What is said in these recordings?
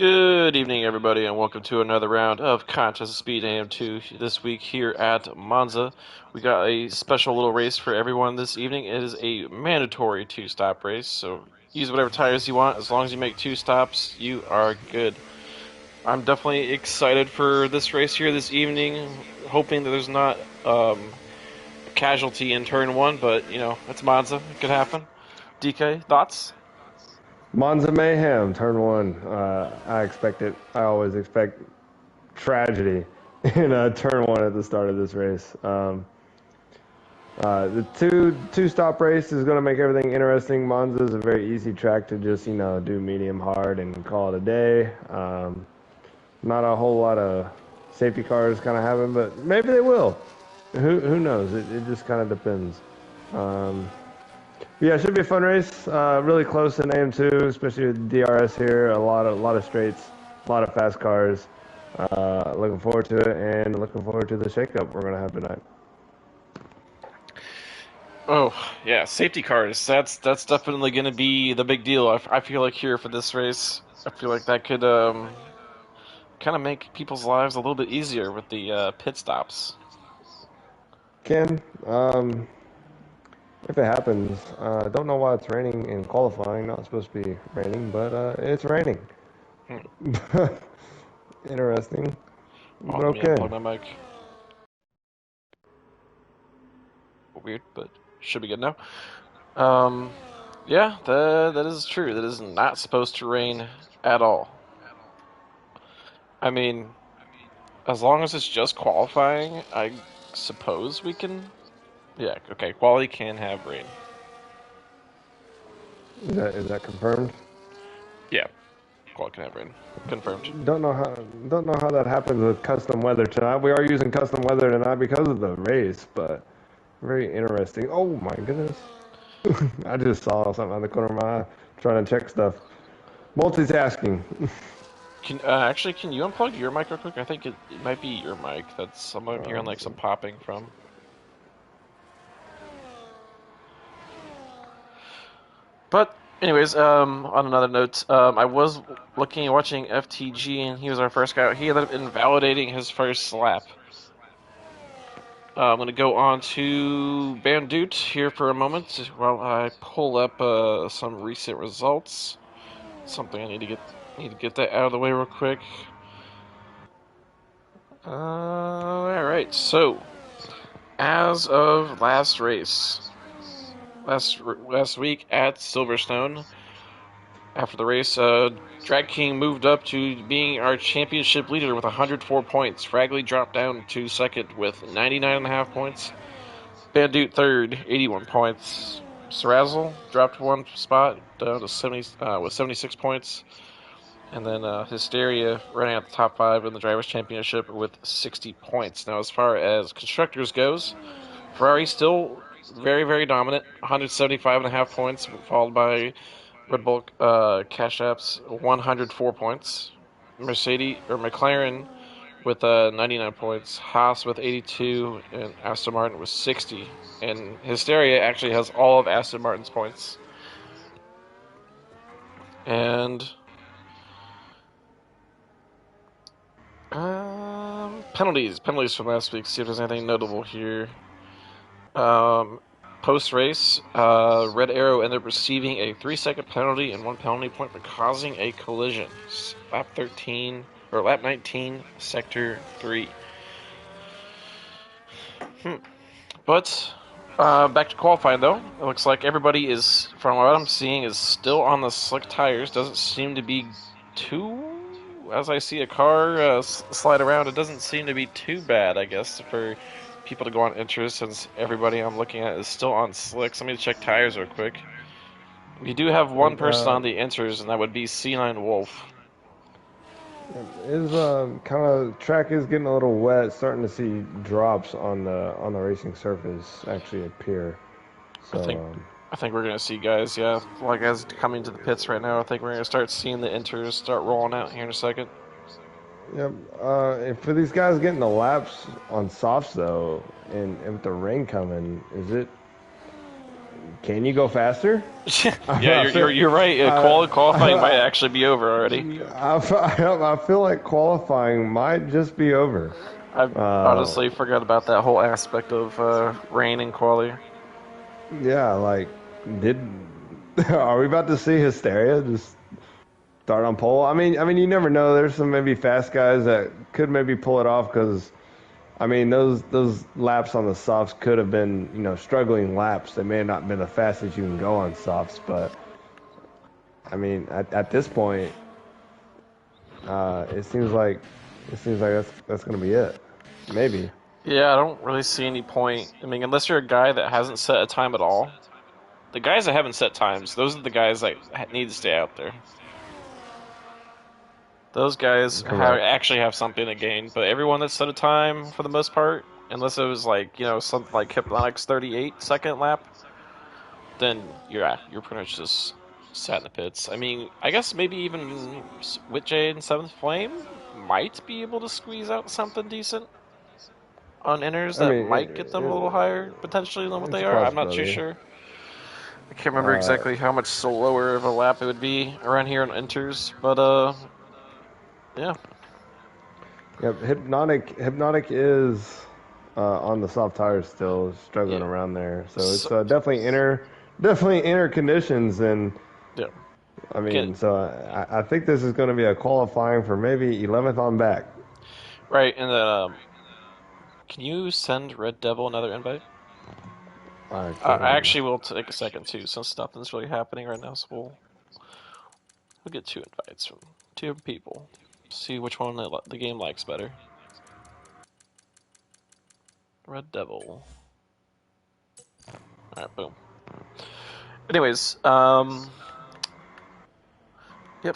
Good evening, everybody, and welcome to another round of Contest Speed AM2. This week here at Monza, we got a special little race for everyone this evening. It is a mandatory two-stop race, so use whatever tires you want. As long as you make two stops, you are good. I'm definitely excited for this race here this evening, hoping that there's not a casualty in turn one, but, it's Monza. It could happen. DK, thoughts? Monza Mayhem, turn one. I expect it. I always expect tragedy in turn one at the start of this race. The two stop race is going to make everything interesting. Monza is a very easy track to just do medium hard and call it a day. Not a whole lot of safety cars kind of happen, but maybe they will. Who knows? It just kind of depends. Yeah, it should be a fun race. Really close in AM2, especially with DRS here. A lot of straights, a lot of fast cars. Looking forward to it, and looking forward to the shakeup we're gonna have tonight. Oh, yeah, safety cars. That's definitely going to be the big deal. I feel like here for this race, I feel like that could kind of make people's lives a little bit easier with the pit stops. Ken, if it happens, don't know why it's raining in qualifying. Not supposed to be raining, but it's raining. Hmm. Interesting, Oh, but let me okay. unplug my mic. Weird, but should be good now. Yeah, that is true. That is not supposed to rain at all. I mean, as long as it's just qualifying, I suppose we can. Yeah, okay. Quality can have rain. Is that confirmed? Yeah, quality can have rain. Confirmed. Don't know how that happens with custom weather tonight. We are using custom weather tonight because of the race, but very interesting. Oh my goodness. I just saw something out the corner of my eye trying to check stuff. Multitasking. Can you unplug your mic real quick? I think it might be your mic. I'm hearing like some popping from. But anyways, on another note, I was looking and watching FTG, and he was our first guy. He ended up invalidating his first lap. I'm gonna go on to Bandute here for a moment while I pull up some recent results. Something I need to get that out of the way real quick. All right. So as of last race, last week at Silverstone, after the race, Drag King moved up to being our championship leader with 104 points. Fragley dropped down to second with 99.5 points. Bandute third, 81 points. Sarazzle dropped one spot down to 70 with 76 points. And then Hysteria running out the top five in the Drivers' Championship with 60 points. Now, as far as constructors goes, Ferrari still very, very dominant, 175.5 points, followed by Red Bull Cash Apps, 104 points. McLaren with 99 points, Haas with 82, and Aston Martin with 60. And Hysteria actually has all of Aston Martin's points. And penalties from last week. See if there's anything notable here. Post race, Red Arrow ended up receiving a 3-second penalty and 1 penalty point for causing a collision. Lap 19, sector 3. But back to qualifying though. It looks like everybody is, from what I'm seeing, is still on the slick tires. Doesn't seem to be too. As I see a car slide around, it doesn't seem to be too bad, I guess, for people to go on inters since everybody I'm looking at is still on slicks. Let me check tires real quick. We do have one person on the inters, and that would be C9 Wolf. Is kind of track is getting a little wet. Starting to see drops on the racing surface actually appear. So I think we're gonna see guys, yeah, like as coming to the pits right now. I think we're gonna start seeing the inters start rolling out here in a second. yep. And for these guys getting the laps on softs though, and with the rain coming, is it can you go faster? Yeah, you're right. Qualifying might actually be over already. I feel like qualifying might just be over. I honestly forgot about that whole aspect of rain and quali. Yeah, like, are we about to see hysteria just start on pole? I mean, you never know. There's some maybe fast guys that could maybe pull it off because, I mean, those laps on the softs could have been, struggling laps. They may have not been the fastest you can go on softs, but I mean, at this point, it seems like that's going to be it. Maybe. Yeah, I don't really see any point. I mean, unless you're a guy that hasn't set a time at all. The guys that haven't set times, those are the guys that need to stay out there. Those guys actually have something to gain, but everyone that's set a time for the most part, unless it was like something like Hypnotic's 38-second lap, then you're pretty much just sat in the pits. I mean, I guess maybe even Witjay and Seventh Flame might be able to squeeze out something decent on inners I that mean, might get them a little higher potentially than what they it's a are. I'm not too possibility. sure. I can't remember exactly how much slower of a lap it would be around here on inters, but yeah. Yep, Hypnotic is on the soft tires still, struggling around there. So it's definitely inner conditions, and yeah. I mean, so I think this is going to be a qualifying for maybe 11th on back. Right, and then can you send Red Devil another invite? I actually will take a second too, since nothing's really happening right now. So we'll get 2 invites from 2 people. See which one the game likes better. Red Devil. All right, boom. Anyways, yep.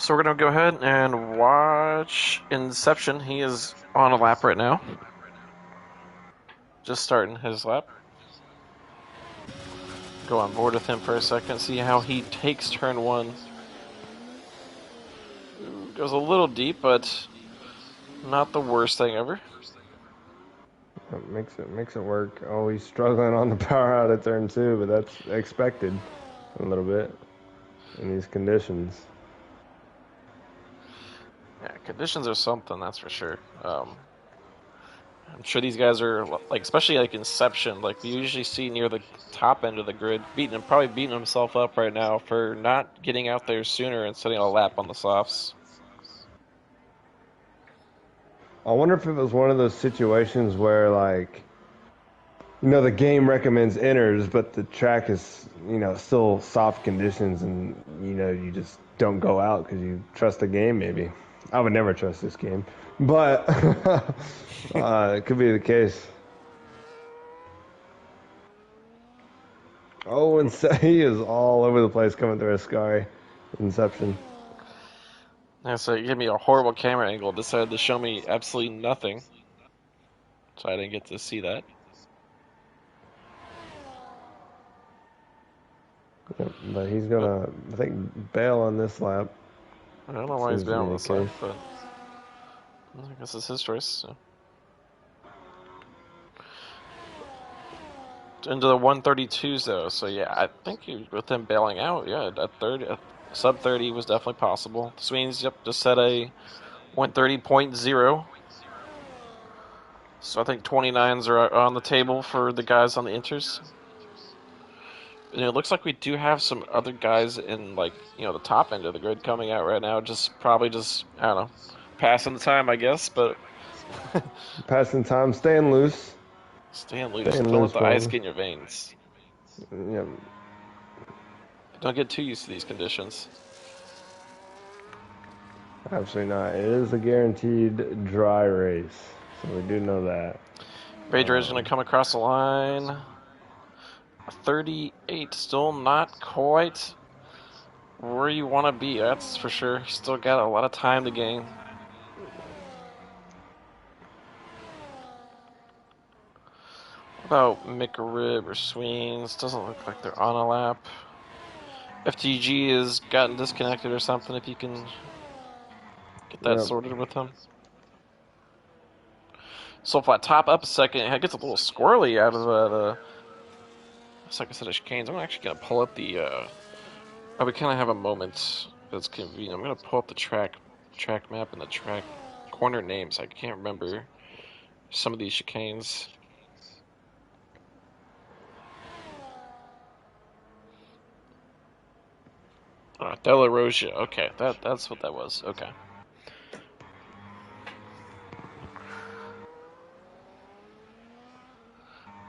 So we're gonna go ahead and watch Inception. He is on a lap right now, just starting his lap. Go on board with him for a second, see how he takes turn 1. Goes a little deep, but not the worst thing ever. It makes it work. Oh, he's struggling on the power out of turn 2, but that's expected a little bit in these conditions. Yeah, conditions are something, that's for sure. I'm sure these guys are like, especially like Inception. Like we usually see near the top end of the grid, probably beating himself up right now for not getting out there sooner and setting a lap on the softs. I wonder if it was one of those situations where, like, the game recommends inners, but the track is, still soft conditions, and you just don't go out because you trust the game. Maybe I would never trust this game, but it could be the case. Oh, and he is all over the place coming through a sky. Inception. Yeah, so it gave me a horrible camera angle. Decided to show me absolutely nothing, so I didn't get to see that. Yep, but he's gonna, I think, bail on this lap. I don't know why he's bailing on this lap, but I guess it's his choice. So. Into the 132s though, so yeah, I think with him bailing out, yeah, sub 30 was definitely possible. Sweens, yep, just set a 130.0. So I think 29s are on the table for the guys on the inters. And it looks like we do have some other guys in, like, the top end of the grid coming out right now. Probably just, I don't know, passing the time, I guess, but... Passing time, staying loose. Don't let the ice get in your veins. Yep. Don't get too used to these conditions. Absolutely not. It is a guaranteed dry race, so we do know that. Rager is going to come across the line. 38, still not quite where you want to be, that's for sure. Still got a lot of time to gain. What about McRib or Sweens? Doesn't look like they're on a lap. FTG has gotten disconnected or something, if you can get that sorted with him. So flat top up a second, it gets a little squirrely out of that looks like a set of chicanes. I'm actually gonna pull up the. Oh, we kind of have a moment that's convenient. I'm gonna pull up the track map and the track corner names. I can't remember some of these chicanes. Della Rosia. Okay, that's what that was. Okay.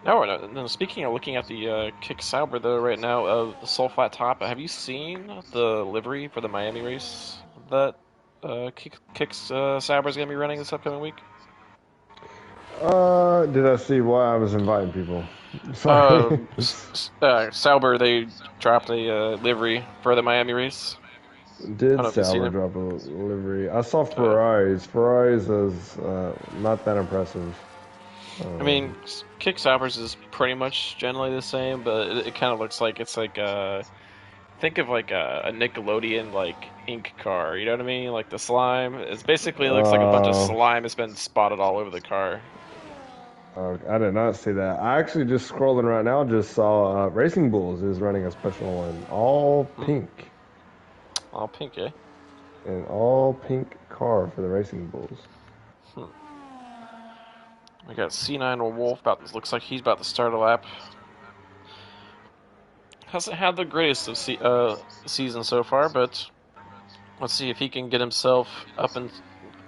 Now, no, speaking of looking at the Kick Sauber though, right now, the Soul Flat Top. Have you seen the livery for the Miami race that Sauber is gonna be running this upcoming week? Did I see why I was inviting people? Sorry. Sauber, they dropped a livery for the Miami race. I don't Did know if you've seen Sauber it. drop a livery? I saw Uh, Ferraris. Ferraris is not that impressive. I mean, Kick Saubers is pretty much generally the same, but it kind of looks like it's like think of like a Nickelodeon like ink car. You know what I mean? Like the slime. It's basically looks like a bunch of Uh, slime has been spotted all over the car. I did not see that. I actually just scrolling right now just saw Racing Bulls is running a special one, all Hmm. pink, All pink, eh? an all pink car for the Racing Bulls. Hmm. We got C9 Wolf. Looks like he's about to start a lap. Hasn't had the greatest of season so far, but let's see if he can get himself up and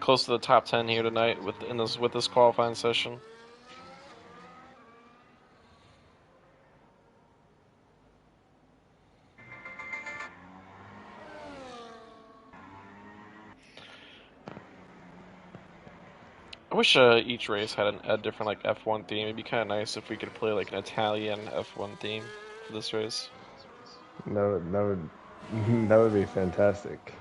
close to the top 10 here tonight with this qualifying session. I wish each race had a different like F1 theme. It'd be kind of nice if we could play like an Italian F1 theme for this race. That would that would be fantastic.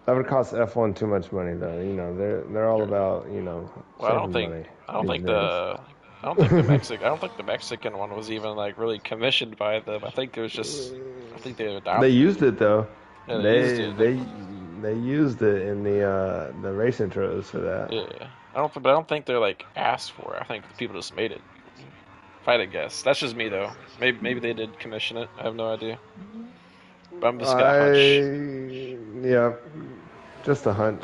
That would cost F1 too much money though. You know, they're all about, Well, saving money I don't these think days. I don't think the Mexican one was even like really commissioned by them. I think it was just I think they They adopted it. used it though. Yeah, they used They it. they they used it in the race intros for that. Yeah, I don't think they're like asked for it. I think the people just made it. If I had to guess, that's just me though. Maybe they did commission it. I have no idea. But I'm just gonna hunch. Yeah, just a hunch.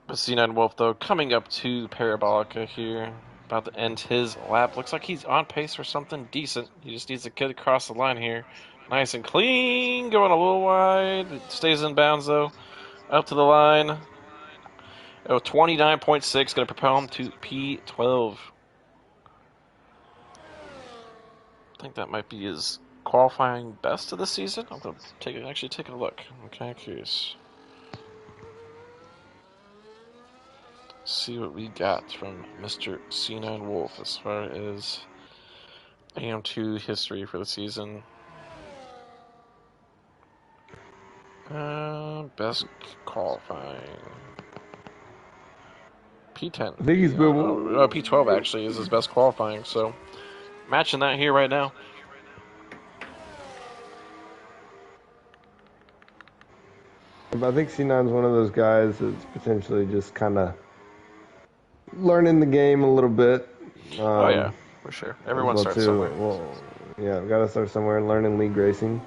But C9 Wolf though coming up to Parabolica here, about to end his lap. Looks like he's on pace for something decent. He just needs to get across the line here. Nice and clean, going a little wide. It stays in bounds though. Up to the line. Oh, 29.6, going to propel him to P12. I think that might be his qualifying best of the season. I'm going to actually take a look. Okay, curious. See what we got from Mr. C9 Wolf as far as AM2 history for the season. Best qualifying. P10. I think he's been. No, P12 actually is his best qualifying, so matching that here right now. I think C9's one of those guys that's potentially just kind of learning the game a little bit. Oh yeah, for sure. As Everyone well starts too. somewhere. Well, yeah, got to start somewhere and learning league racing.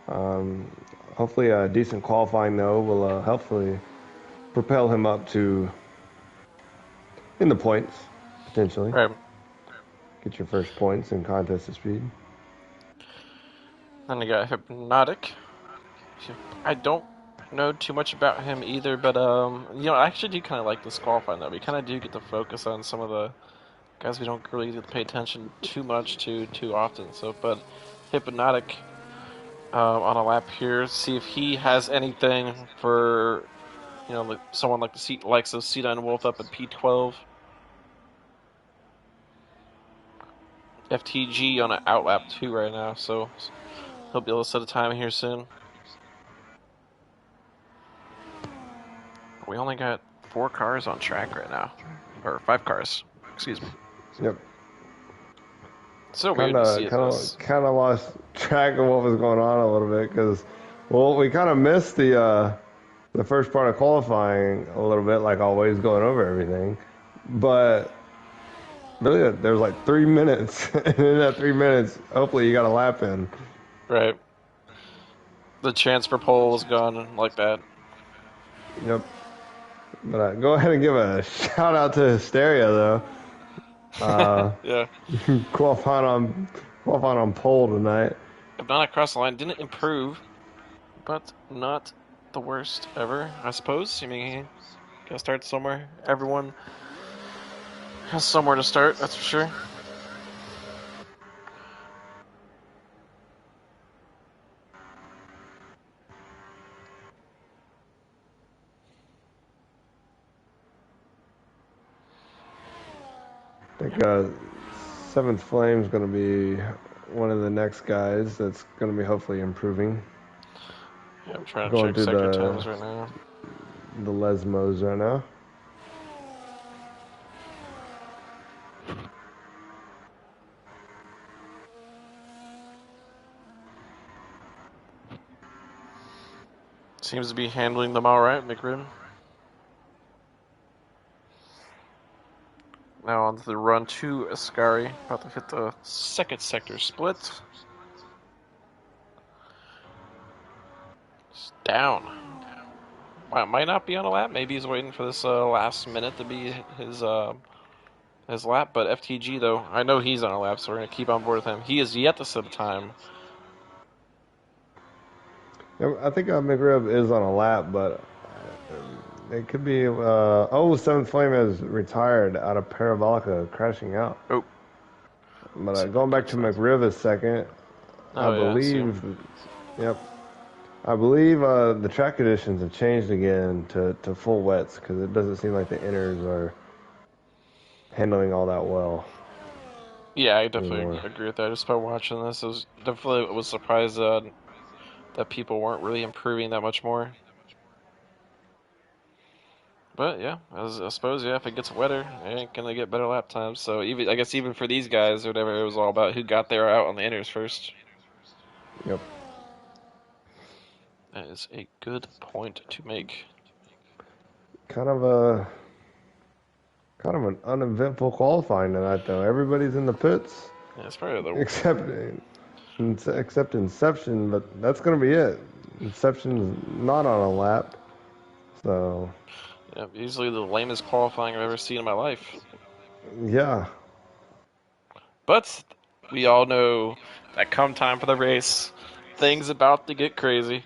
Um, Hopefully, a decent qualifying though will hopefully propel him up to in the points potentially. Right. Get your first points in contest of speed. Then you got Hypnotic. I don't know too much about him either, but I actually do kind of like this qualifying though. We kind of do get to focus on some of the guys we don't really get to pay attention too much to too often. So, but Hypnotic on a lap here, see if he has anything for like someone like the likes of C9 Wolf up at P12. FTG on an outlap too right now, so he'll be able to set a time here soon. We only got 4 cars on track right now, or 5 cars. Excuse me. Yep. It's so weird to see this. Kind of lost track of what was going on a little bit because, well, we kind of missed the first part of qualifying a little bit, like always, going over everything. But Really, there's like 3 minutes, and in that 3 minutes, hopefully you got a lap in. Right. The chance for pole was gone like that. Yep. But go ahead and give a shout out to Hysteria though. Uh, Yeah. qualifying on pole tonight. If not across the line, didn't improve, but not the worst ever, I suppose. I mean, gotta start somewhere. Everyone has somewhere to start, that's for sure. I think Seventh Flame's going to be one of the next guys that's going to be hopefully improving. Yeah, I'm trying to Going check through sector times right now. the Lesmos right now. Seems to be handling them all right, McRib. Now on to the run to Ascari. About to hit the second sector split. It's down. Might not be on a lap. Maybe he's waiting for this last minute to be his lap. But FTG though, I know he's on a lap, so we're gonna keep on board with him. He is yet to set a time. Yeah, I think McRib is on a lap, but it could be. Seventh Flame has retired out of Parabolica, crashing out. Oh. But going back to McRib a second, Oh, I yeah, believe. Yep. I believe the track conditions have changed again to full wets because it doesn't seem like the inners are handling all that well. Yeah, I definitely anymore. agree with that. Just by watching this, I was surprised that people weren't really improving that much more. But yeah, I suppose if it gets wetter, it ain't gonna get better lap times. So I guess even for these guys or whatever, it was all about who got there out on the inners first. Yep. That is a good point to make. Kind of an uneventful qualifying tonight, though. Everybody's in the pits Yeah, it's probably the except Inception, but that's gonna be it. Inception's not on a lap, so easily the lamest qualifying I've ever seen in my life. yeah. But we all know that come time for the race, things about to get crazy.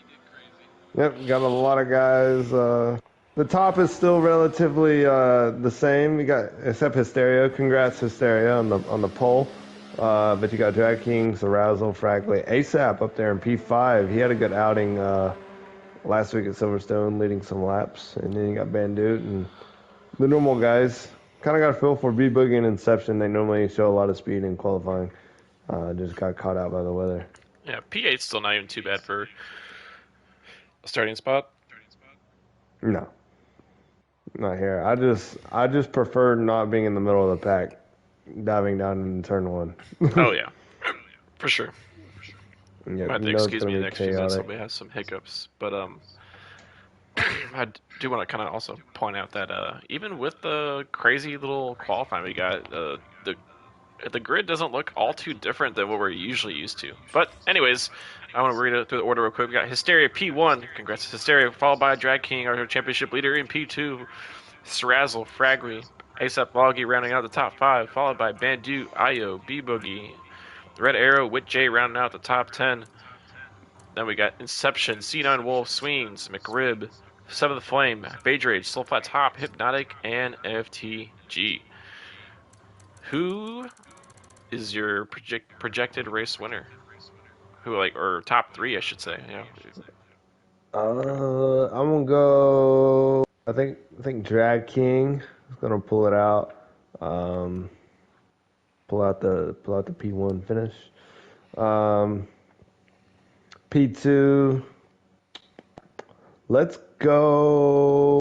Yep, got a lot of guys. The top is still relatively the same. You got except Hysteria. Congrats Hysteria on the pole. But you got Drag Kings, Arousal, Fragly, ASAP up there in P5. He had a good outing last week at Silverstone, leading some laps. And then you got Bandit and the normal guys. Kind of got a feel for B Boogie and Inception. They normally show a lot of speed in qualifying. Just got caught out by the weather. Yeah, P8's still not even too bad for a starting spot. No, not here. I just prefer not being in the middle of the pack, diving down in turn one. Oh yeah, for sure. Yeah, Might have to you know it's excuse me gonna the be next few minutes. chaotic. Somebody has some hiccups, but I do want to kind of also point out that even with the crazy little qualifying we got, the grid doesn't look all too different than what we're usually used to. But anyways, I want to read it through the order real quick. We got Hysteria P1. Congrats to Hysteria, followed by Drag King, our championship leader in P2. Srazzle, Fragly, ASAP Loggy rounding out the top 5, followed by Bandu, Io, B Boogie, Red Arrow, Wit J rounding out the top 10. Then we got Inception, C9 Wolf, Sweens, McRib, Seventh Flame, Phage Rage, Soul Flat Top, Hypnotic, and FTG. Who is your projected race winner? Who or top 3, I should say. Yeah. I'm gonna go. I think Drag King is gonna pull it out. Um, pull out the P1 finish. Um, P2. Let's go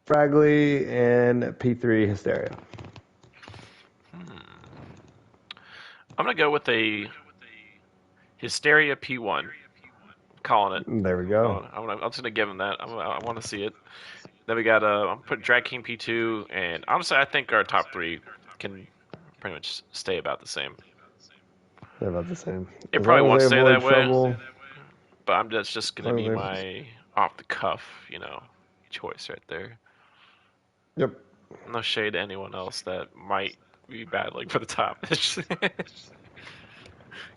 Fragly and P3 Hysteria. I'm gonna go with a Hysteria P1. Calling it. There we go. I'm just gonna give him that. I want to see it. Then we got I'm putting Drag King P2, and honestly, I think our top 3 can pretty much stay about the same. They're about the same. It As probably long as won't they stay avoid that way, trouble. but that's just As gonna long be as they... my off the cuff, choice right there. Yep. No shade to anyone else that might be battling for the top.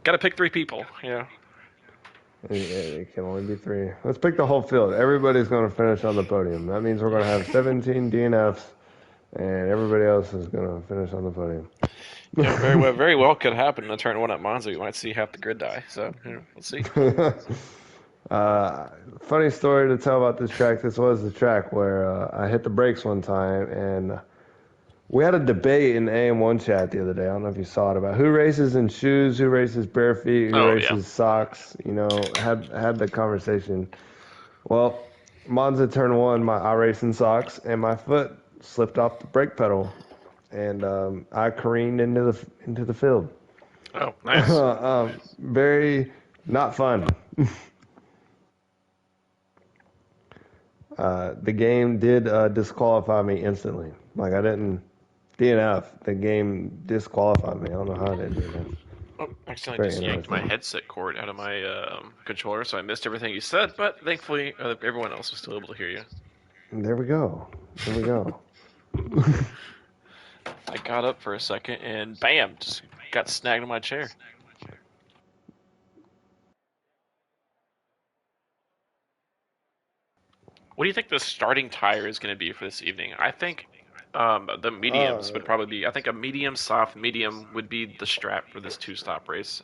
Gotta pick 3 people, It can only be 3. Let's pick the whole field. Everybody's going to finish on the podium. That means we're going to have 17 DNFs, and everybody else is going to finish on the podium. Yeah, very well could happen in the turn 1 at Monza. We might see half the grid die. So let's see. Funny story to tell about this track. This was the track where I hit the brakes one time, and we had a debate in the AM1 chat the other day. I don't know if you saw it, about who races in shoes, who races bare feet, who Oh, races socks. Had the conversation. Well, Monza turn 1, I raced in socks, and my foot slipped off the brake pedal, and I careened into the field. Oh, nice. Very not fun. The game did disqualify me instantly. Like, I didn't DNF. The game disqualified me. I don't know how they did that. Oh, accidentally just yanked my headset cord out of my controller, so I missed everything you said. But thankfully, everyone else was still able to hear you. There we go. There we go. I got up for a second and bam, just got snagged in my chair. What do you think the starting tire is going to be for this evening? I think the mediums would probably be. I think a medium, soft, medium would be the strap for this 2-stop race,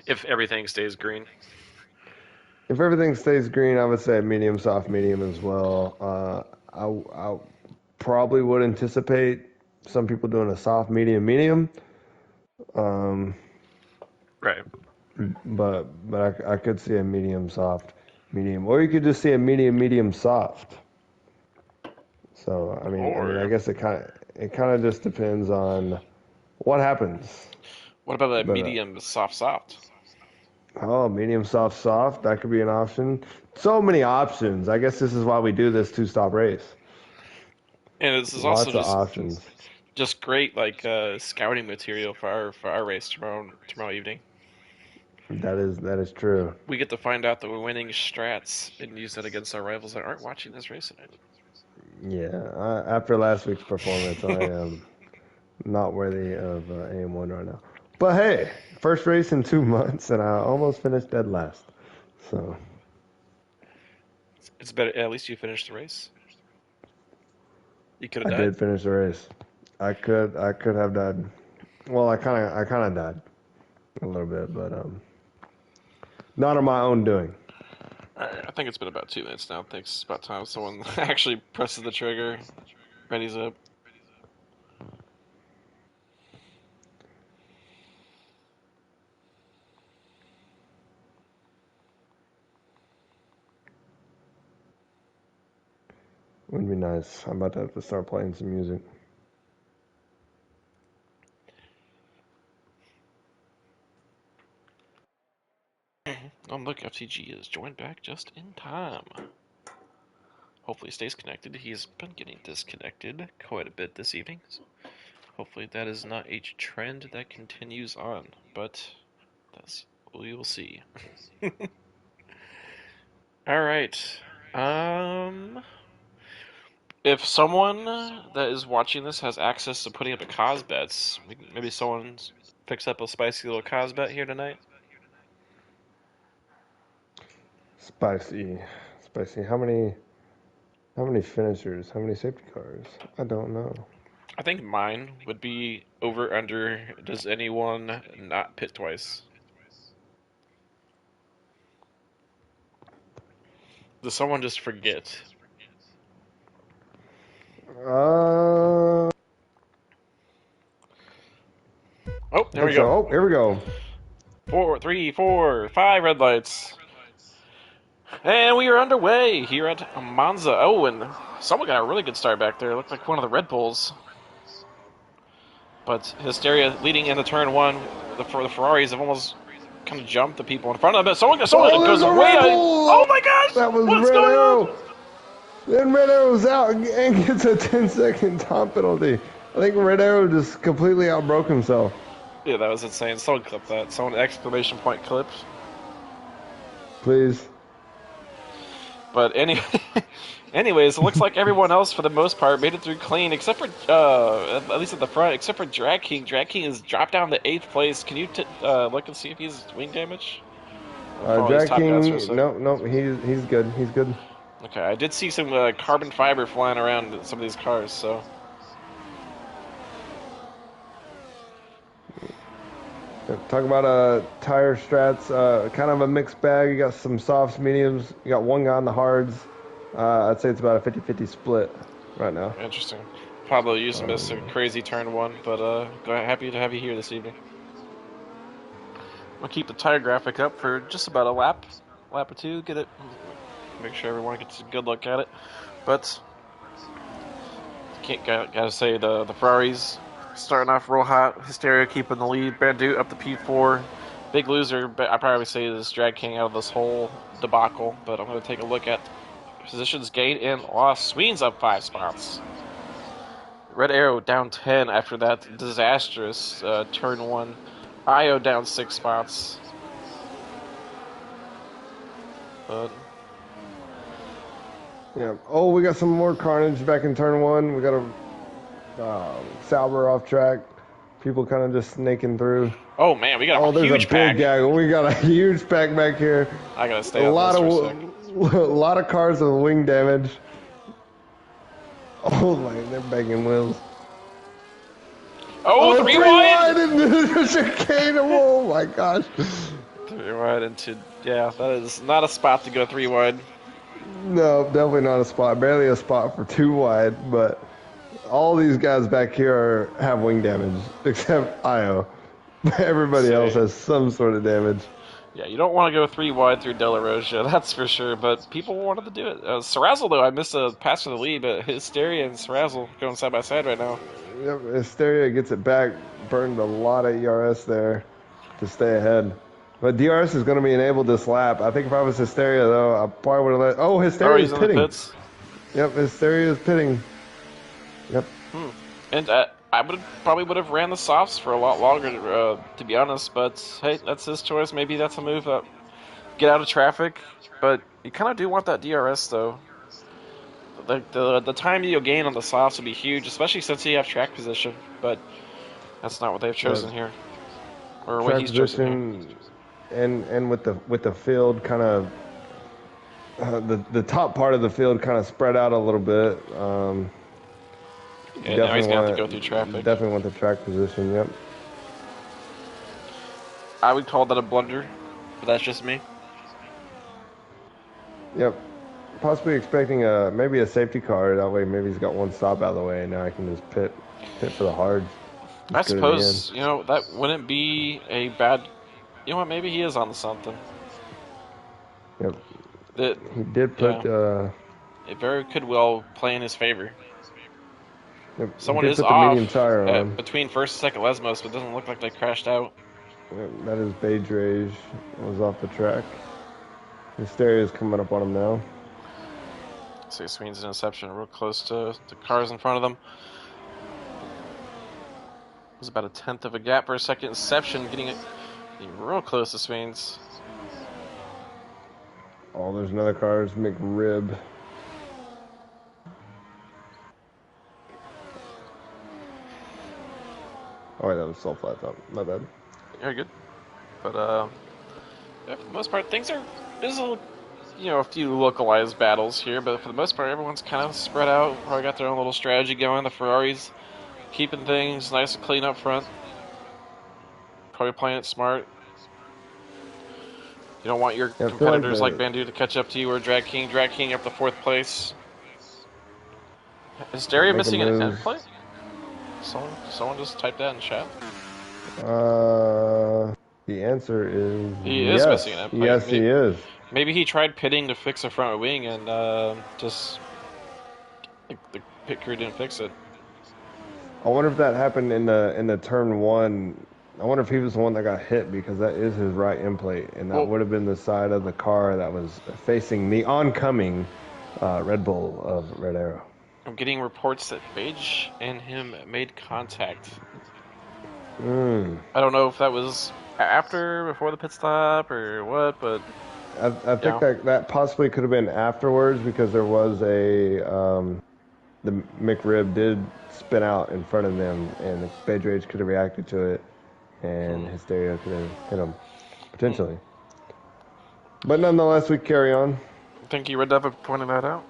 if everything stays green. If everything stays green, I would say medium, soft, medium as well. I probably would anticipate some people doing a soft, medium, medium. Right. But I could see a medium, soft, medium, or you could just see a medium, medium, soft. So I mean, I guess it kind of just depends on what happens. What about a medium, soft, soft? Oh, medium, soft, soft. That could be an option. So many options. I guess this is why we do this 2-stop race. And this is Lots also of options. Just great scouting material for our race tomorrow evening. That is true. We get to find out the winning strats and use that against our rivals that aren't watching this race tonight. Yeah, after last week's performance, I am not worthy of AM1 right now. But hey, first race in 2 months, and I almost finished dead last. So it's better. At least you finished the race. You could have died. I did finish the race. I could have died. Well, I kind of died a little bit, but not on my own doing. Alright, I think it's been about 2 minutes now. I think it's about time someone actually presses the trigger, readies up. Would be nice. I'm about to have to start playing some music. Oh, look, FTG is joined back just in time. Hopefully he stays connected. He's been getting disconnected quite a bit this evening. So hopefully that is not a trend that continues on, but we will see. Alright. If someone that is watching this has access to putting up a cause bets, maybe someone picks up a spicy little cause bet here tonight. Spicy. How many finishers? How many safety cars? I don't know. I think mine would be over under. Does anyone not pit twice? Does someone just forget? Oh, There we go. Oh, here we go. 4, 3, 4, 5 red lights. And we are underway here at Monza. Oh, and someone got a really good start back there. It looked like one of the Red Bulls. But Hysteria leading into turn 1. The Ferraris have almost kind of jumped the people in front of them. Someone goes way out. Oh my gosh! That was What's going on? Then Red Arrow's out and gets a 10-second time penalty. I think Red Arrow just completely outbroke himself. Yeah, that was insane. Someone clip that. Someone exclamation point clip. Please. But anyways, it looks like everyone else, for the most part, made it through clean, except for, at least at the front, except for Drag King. Drag King has dropped down to 8th place. Can you look and see if he's wing damage? Drag King, no, he's good. He's good. Okay, I did see some carbon fiber flying around in some of these cars, so. Talk about tire strats, kind of a mixed bag. You got some softs, mediums. You got one guy on the hards. I'd say it's about a 50-50 split right now. Interesting. Pablo, you just missed a crazy turn 1, but happy to have you here this evening. I'll keep the tire graphic up for just about a lap or two. Get it, make sure everyone gets a good look at it. But gotta say the Ferraris starting off real hot. Hysteria keeping the lead. Bandu up to P4. Big loser, but I probably say this Drag King out of this whole debacle. But I'm going to take a look at positions gained and lost. Sweens up 5 spots. Red Arrow down 10 after that disastrous turn 1. Io down 6 spots. But yeah. Oh, we got some more carnage back in turn 1. We got a Sauber off track. People kind of just snaking through. Oh man, we got a huge pack. We got a huge pack back here. I gotta stay on this for a second. A lot of cars with wing damage. Oh man, they're banging wheels. Oh, 3 wide into the chicane. Oh my gosh. 3 wide into, yeah, that is not a spot to go 3 wide. No, definitely not a spot. Barely a spot for 2 wide, but all these guys back here have wing damage, except Io. Everybody else has some sort of damage. Yeah, you don't want to go 3 wide through De La Rocha, that's for sure, but people wanted to do it. Serrazzle, though, I missed a pass for the lead, but Hysteria and Serrazzle going side by side right now. Yep, Hysteria gets it back, burned a lot of ERS there to stay ahead. But DRS is going to be enabled this lap. I think if I was Hysteria, though, I probably would have let... Oh, Hysteria is pitting. Yep, Hysteria is pitting. Yep. And I probably would have ran the softs for a lot longer, to be honest. But hey, that's his choice. Maybe that's a move up, get out of traffic. But you kind of do want that DRS though. The time you'll gain on the softs will be huge, especially since you have track position. But that's not what they've chosen here, or what he's chosen here. And with the field kind of the top part of the field kind of spread out a little bit. Yeah, now he's going to have to go through traffic. Definitely want the track position, yep. I would call that a blunder, but that's just me. Yep. Possibly expecting maybe a safety car. That way maybe he's got one stop out of the way, and now I can just pit for the hards. I suppose, that wouldn't be a bad... You know what, maybe he is on something. Yep. He did put... it very could well play in his favor. Yep. Someone is off between first and second Lesmos, but it doesn't look like they crashed out. Yep, that is Beige Rage. Was off the track. Hysteria is coming up on him now. See, Sween's an interception real close to the cars in front of them. It was about a 1/10 of a gap for a second. Inception getting real close to Sween's. Oh, there's another car. It's McRib. Oh, wait, that was soul flat top. My bad. Very good. But, yeah, for the most part, there's a few localized battles here, but for the most part, everyone's kind of spread out. Probably got their own little strategy going. The Ferraris keeping things nice and clean up front. Probably playing it smart. You don't want your competitors like Bandu to catch up to you or Drag King. Drag King up to 4th place. Is Hysteria missing an end play? Someone just typed that in chat. The answer is he is missing an end plate. Yes, he is. Maybe he tried pitting to fix a front wing and just the pit crew didn't fix it. I wonder if that happened in the turn 1. I wonder if he was the one that got hit, because that is his right end plate, and that would have been the side of the car that was facing the oncoming Red Bull of Red Arrow. I'm getting reports that Page and him made contact. Mm. I don't know if that was after, before the pit stop, or what, but I think yeah. that possibly could have been afterwards because there was the McRib did spin out in front of them, and the Page Rage could have reacted to it, and Hmm. Hysteria could have hit him potentially. But nonetheless, we carry on. I think you read that, but pointed that out.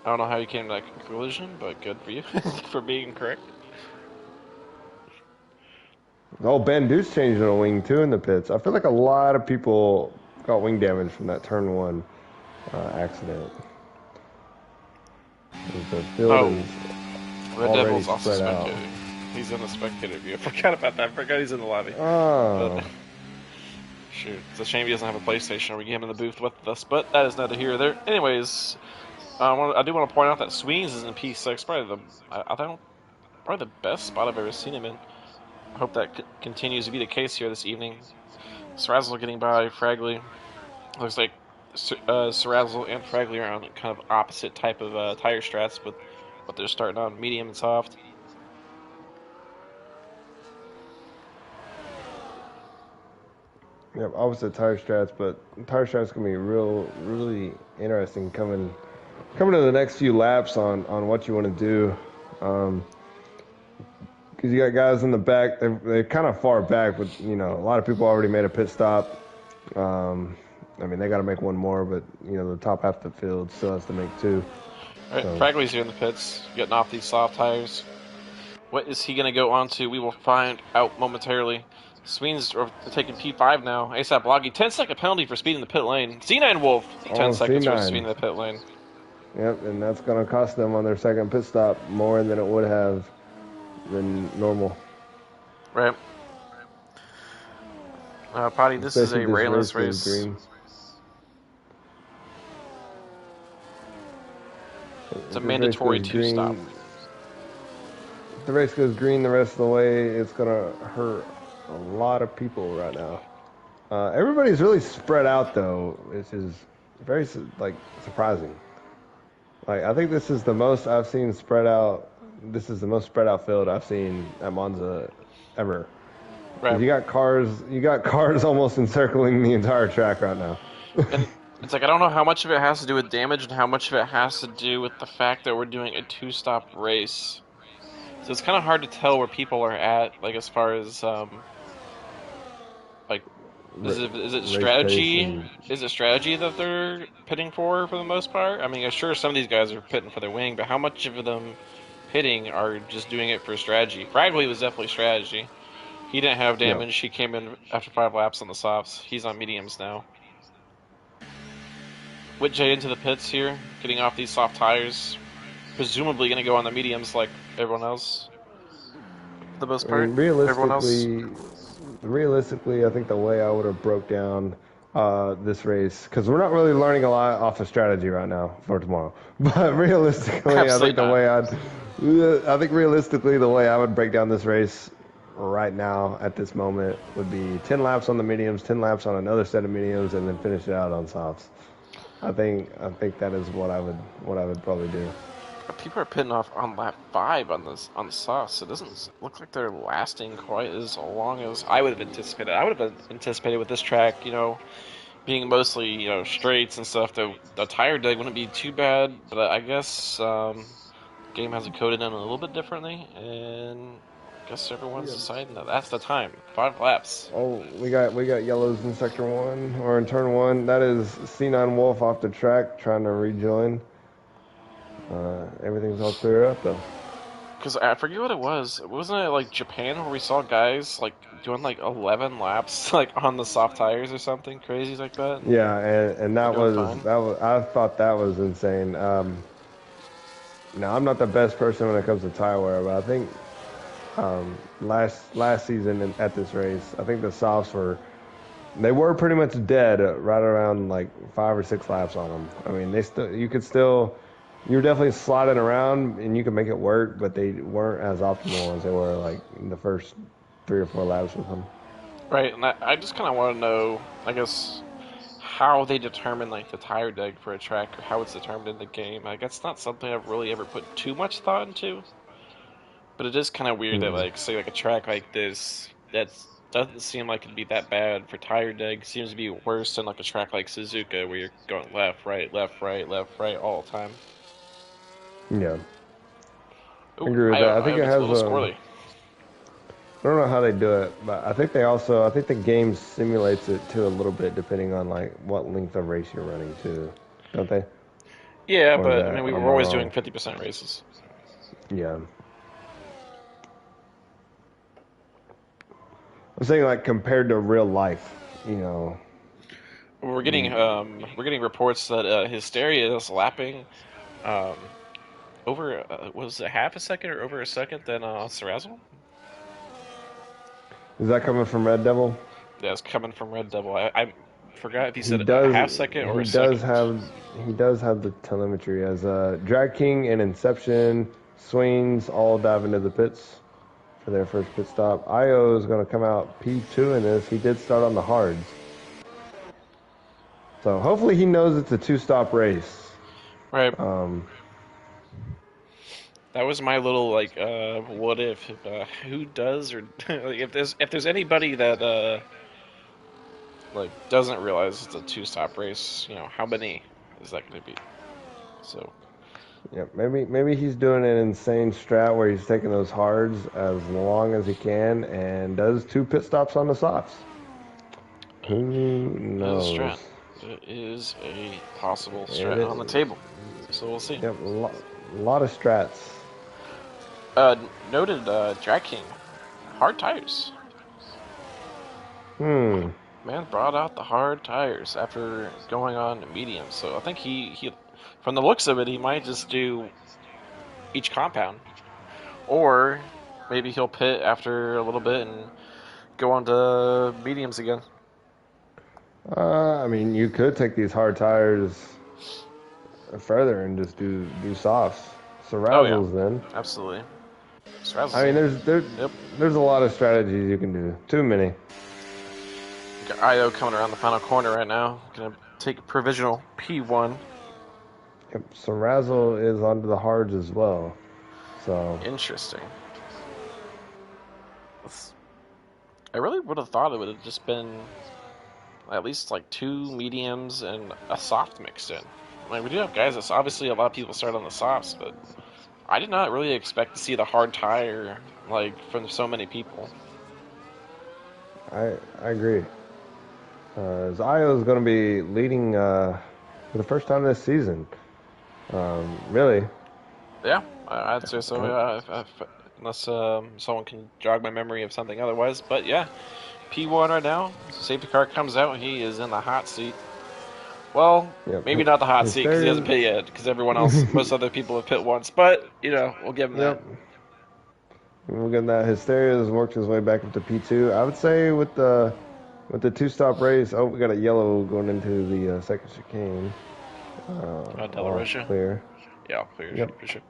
I don't know how you came to that conclusion, but good for you for being correct. Oh, Ben Deuce changed a wing too in the pits. I feel like a lot of people got wing damage from that turn one accident. The field Oh, is Red already Devil's also spread out. spectating. He's in the spectator view. I forgot about that. I forgot he's in the lobby. But Oh, shoot, it's a shame he doesn't have a PlayStation or we get him in the booth with us. But that is neither here nor there. Anyways, I do want to point out that Sweeney's is in P6. Probably the best spot I've ever seen him in. I hope that continues to be the case here this evening. Srazzle getting by Fragley. Looks like Srazzle and Fragley are on kind of opposite type of tire strats, but they're starting on medium and soft. yep, opposite tire strats, but tire strats gonna be really interesting coming to the next few laps on what you want to do. Because you got guys in the back, they're kind of far back, but a lot of people already made a pit stop. I mean, they got to make one more, but the top half of the field still has to make two. All right, So Fragley's here in the pits, getting off these soft tires. What is he going to go on to? We will find out momentarily. Sweeney's taking P5 now. ASAP Bloggy, 10-second penalty for speeding the pit lane. Z9 Wolf, 10 seconds for C9. speeding the pit lane. Yep, and that's going to cost them on their second pit stop more than it would have than normal. Right. Potty, this is a Especially this rainless goes race. green. It's a If this race mandatory goes two-stop. green, if the race goes green the rest of the way, it's going to hurt a lot of people right now. Everybody's really spread out though, which is very surprising. Like I think this is the most I've seen spread out. This is the most spread out field I've seen at Monza ever. Right. You got cars almost encircling the entire track right now. And it's like, I don't know how much of it has to do with damage and how much of it has to do with the fact that we're doing a two-stop race. So it's kind of hard to tell where people are at, like as far as like is it Race pace strategy? and Is it strategy that they're pitting for the most part? I mean, I'm sure some of these guys are pitting for their wing, but how much of them pitting are just doing it for strategy? Fragley was definitely strategy. He didn't have yeah. damage. He came in after 5 laps on the softs. He's on mediums now. With Jay into the pits here, getting off these soft tires. Presumably going to go on the mediums like everyone else. For the most I part, mean, everyone else. realistically, I think the way I would have broke down this race, because we're not really learning a lot off of strategy right now for tomorrow. But realistically, Absolutely not. I think realistically the way I would break down this race right now at this moment would be 10 laps on the mediums, 10 laps on another set of mediums, and then finish it out on softs. I think that is what I would probably do. People are pitting off on lap 5 on the softs. It doesn't look like they're lasting quite as long as I would have anticipated. I would have anticipated with this track, being mostly straights and stuff. The tire dig wouldn't be too bad, but I guess game has it coded in a little bit differently, and I guess everyone's deciding that that's the time. 5 laps. Oh, we got yellows in sector 1 or in turn 1. That is C9 Wolf off the track trying to rejoin. Everything's all clear up though. Because I forget what it was. Wasn't it like Japan where we saw guys like doing like 11 laps like on the soft tires or something crazy like that? Yeah, and They're that doing was fine. I thought that was insane. Now I'm not the best person when it comes to tire wear, but I think last season at this race, I think the softs were pretty much dead right around like 5 or 6 laps on them. I mean, you were definitely sliding around and you could make it work, but they weren't as optimal as they were like in the first 3 or 4 laps with them. Right, and I just kind of want to know, I guess, how they determine like the tire deg for a track or how it's determined in the game. Like that's not something I've really ever put too much thought into. But it is kind of weird that Hmm. like say like a track like this that doesn't seem like it'd be that bad for tire deg seems to be worse than like a track like Suzuka where you're going left, right, left, right, left, right all the time. Yeah, I Ooh, agree with that. I think I it gets a has little squirrely. I don't know how they do it, but I think I think the game simulates it too a little bit depending on like what length of race you're running too, don't they? Yeah, Or is but I mean that we am were I always doing wrong? 50% races. Yeah. I'm saying like compared to real life, you know. We're getting reports that Hysteria is lapping um, over was it half a second or over a second than Cerrazzle? Is that coming from Red Devil? That's coming from Red Devil. I forgot if he He said a does half second or a he does second. have he does have the telemetry as Drag King and Inception swings all dive into the pits for their first pit stop. Io is going to come out P2 in this. He did start on the hards. So hopefully he knows it's a two-stop race. Right. Um, That was my little like what if who does or like if there's anybody that like doesn't realize it's a two stop race, you know, how many is that going to be? So yeah, maybe he's doing an insane strat where he's taking those hards as long as he can and does two pit stops on the softs. Who it is a strat. knows? It is a possible It strat on the is. table. So we'll see. Yep, a lot of strats. Uh, Noted Drag King, hard tires. Hmm. Man brought out the hard tires after going on medium. So I think he from the looks of it, he might just do each compound, or maybe he'll pit after a little bit and go on to mediums again. I mean, you could take these hard tires further and just do softs. Oh yeah, Serrazzles then. absolutely. I Strazzles mean, in. there's Yep. there's a lot of strategies you can do. Too many. Got Io coming around the final corner right now. Gonna take a provisional P1. Yep, Serrazzle is onto the hards as well. So Interesting. That's- I really would have thought it would have just been at least like two mediums and a soft mixed in. Like we do have guys. That's obviously a lot of people start on the softs, but I did not really expect to see the hard tire like from so many people. I agree. Zio is going to be leading for the first time this season. Really. Yeah, I'd say so. Yep. Yeah, unless someone can jog my memory of something otherwise. But yeah, P1 right now. Safety car comes out. He is in the hot seat. Well, Yep. maybe not the hot seat because he Hysteria. hasn't pit yet. Because everyone else, most other people have pit once. But you know, we'll give him that. Yep. We're getting that. Hysteria has worked his way back up to P2. I would say with the two-stop race. Oh, we got a yellow going into the second chicane. De La All Rocha. clear. Yeah, clear Yep. for sure.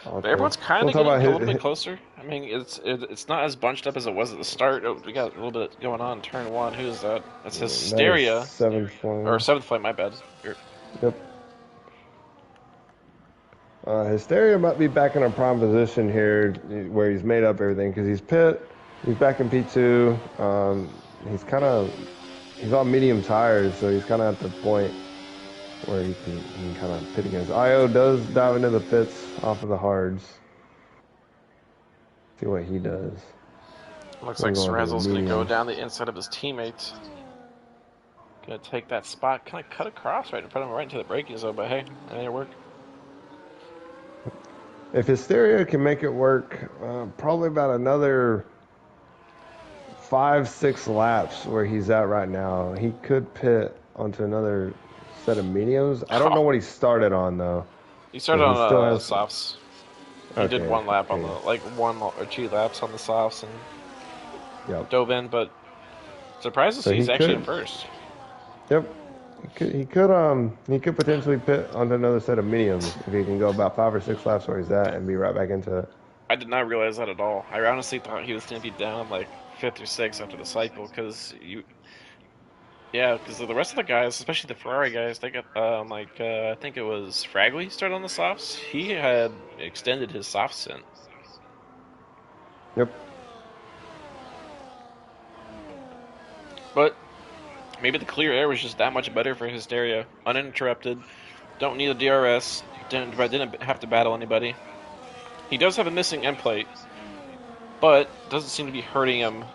All But clear. everyone's kind We'll of talk getting about a little bit closer. I mean, it's not as bunched up as it was at the start. Oh, we got a little bit going on in turn one. Who is that? That's that is Hysteria seventh or flame. seventh flame. My bad. Yep. Hysteria might be back in a prime position here where he's made up everything because he's pit. He's back in P2. He's on medium tires, so he's kind of at the point where he can kind of pit against. Io does dive into the pits off of the hards. See what he does. Looks We'll like go into the Cerrazzle's gonna go mediums. down the inside of his teammate. Gonna take that spot, kind of cut across right in front of him, right into the braking zone. But hey, that ain't work. If Hysteria can make it work, probably about another 5, 6 laps where he's at right now, he could pit onto another set of mediums. I don't know what he started on though. He started He on still has softs. He did okay. one lap on Okay. the like 1 or 2 laps on the softs and Yep. dove in, but surprised to So see he he's actually in could. first. Yep. He could potentially pit onto another set of mediums if he can go about 5 or 6 laps where he's at and be right back into it. I did not realize that at all. I honestly thought he was gonna be down like fifth or sixth after the cycle because Yeah, because the rest of the guys, especially the Ferrari guys, they got I think it was Fragley started on the softs. He had extended his soft stint, Yep. but maybe the clear air was just that much better for Hysteria. Uninterrupted, don't need a DRS, didn't have to battle anybody. He does have a missing end plate, but doesn't seem to be hurting him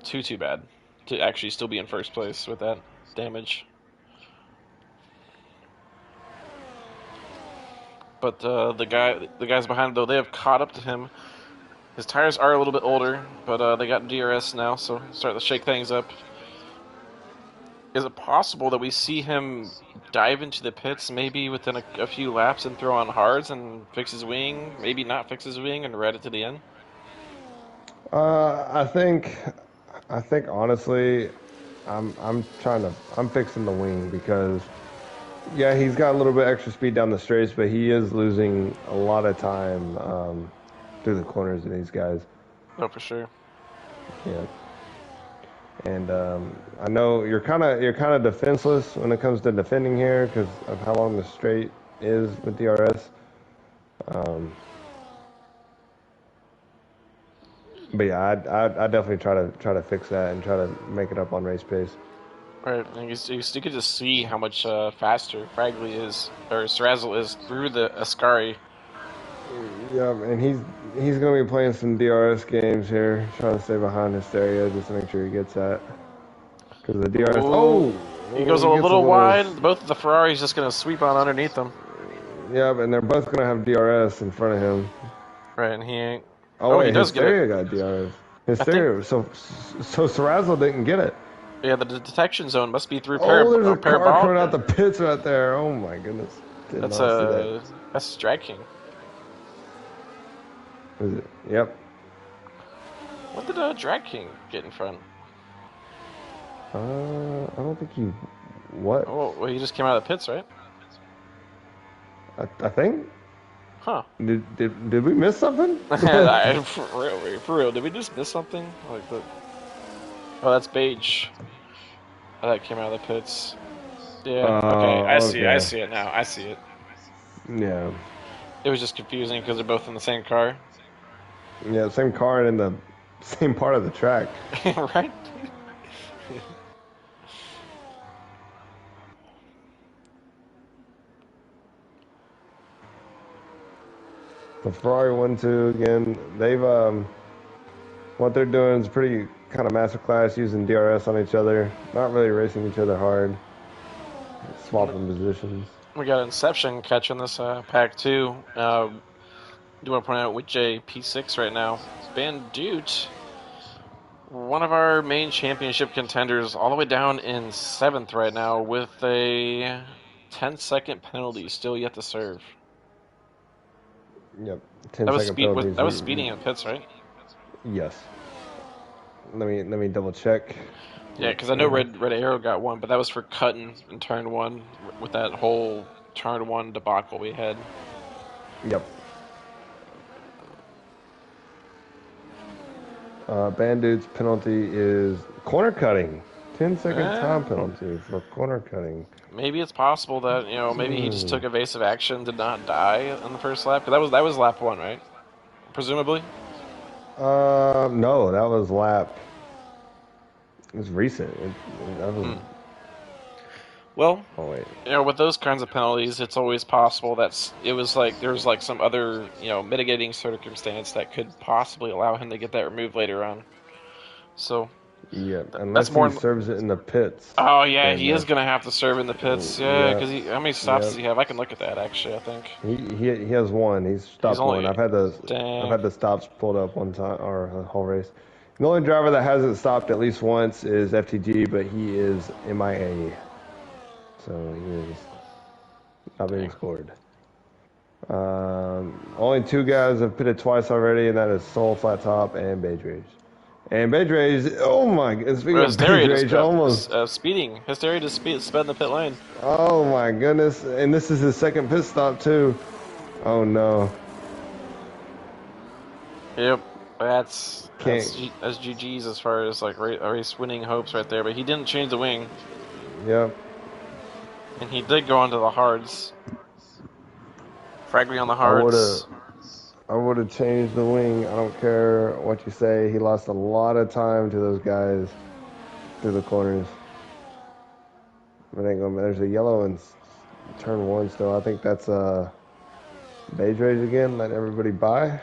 too bad to actually still be in first place with that damage. But the guys behind him, though, they have caught up to him. His tires are a little bit older, but they got DRS now, so starting to shake things up. Is it possible that we see him dive into the pits maybe within a few laps and throw on hards and fix his wing? Maybe not fix his wing and ride it to the end? I think, honestly, I'm fixing the wing because, yeah, he's got a little bit extra speed down the straights, but he is losing a lot of time through the corners of these guys. Oh, for sure. Yeah. And I know you're kind of defenseless when it comes to defending here because of how long the straight is with DRS. But yeah, I definitely try to fix that and try to make it up on race pace. Right, and you could just see how much faster Fragley is, or Serazzle is, through the Ascari. Yeah, and he's gonna be playing some DRS games here, trying to stay behind Hysteria just to make sure he gets that. Because the DRS, Ooh, he goes a gets little wide. Both of the Ferraris just going to sweep on underneath him. Yeah, and they're both gonna have DRS in front of him. Right, and he ain't. Oh, He wait, does get it. Hysteria got DRS. I think. Hysteria, so Serazzle didn't get it. Yeah, the detection zone must be through Oh, there's a car parabolic. coming out the pits right there. Oh my goodness. Did That's not see that. that's Drag King. Is it? Yep. When did Drag King get in front? I don't think he. What? Oh, well, he just came out of the pits, right? I think. Huh. Did we miss something? For real, did we just miss something? Like the. Oh, that's Beige. Oh, that came out of the pits. Yeah. Okay, Okay. I see it now. I see it. Yeah. It was just confusing because they're both in the same car. Yeah, same car and in the same part of the track. Right? The Ferrari 1-2 again. They've what they're doing is pretty kind of masterclass using DRS on each other. Not really racing each other hard. Swapping positions. We got Inception catching this pack too. Do want to point out with P6 right now. Bandute, one of our main championship contenders, all the way down in 7th right now with a 10-second penalty still yet to serve. Yep, 10-second penalties. That was speeding in pits, right? Yes. Let me double check. Yeah, because I know Red Arrow got one, but that was for cutting in turn 1 with that whole turn 1 debacle we had. Yep. Bandit's penalty is corner cutting. 10-second time penalty for corner cutting. Maybe it's possible that maybe he just took evasive action, did not die on the first lap. Because that was lap 1, right? Presumably. No, that was lap. It was recent. That was. Well, oh wait. With those kinds of penalties, it's always possible that it was like there was like some other mitigating circumstance that could possibly allow him to get that removed later on. So. Yeah, unless he serves it in the pits. Oh yeah, he is gonna have to serve in the pits. Yeah, because how many stops does he have? I can look at that actually. I think he has one. He's stopped one. I've had the stops pulled up one time or a whole race. The only driver that hasn't stopped at least once is FTG, but he is MIA, so he is not being scored. Only 2 guys have pitted twice already, and that is Soul Flat Top and Beige Rage. And Beige Rage, oh my! Speaking of Beige Rage, almost speeding. Hysteria just sped in the pit lane. Oh my goodness! And this is his second pit stop too. Oh no. Yep. Can't. That's GG's as far as like race winning hopes right there. But he didn't change the wing, Yep. and he did go onto the hards. Fragley on the I would have. hards. I would have changed the wing. I don't care what you say. He lost a lot of time to those guys through the corners. But ain't gonna. There's a yellow in turn one still. I think that's beige race again. Let everybody by.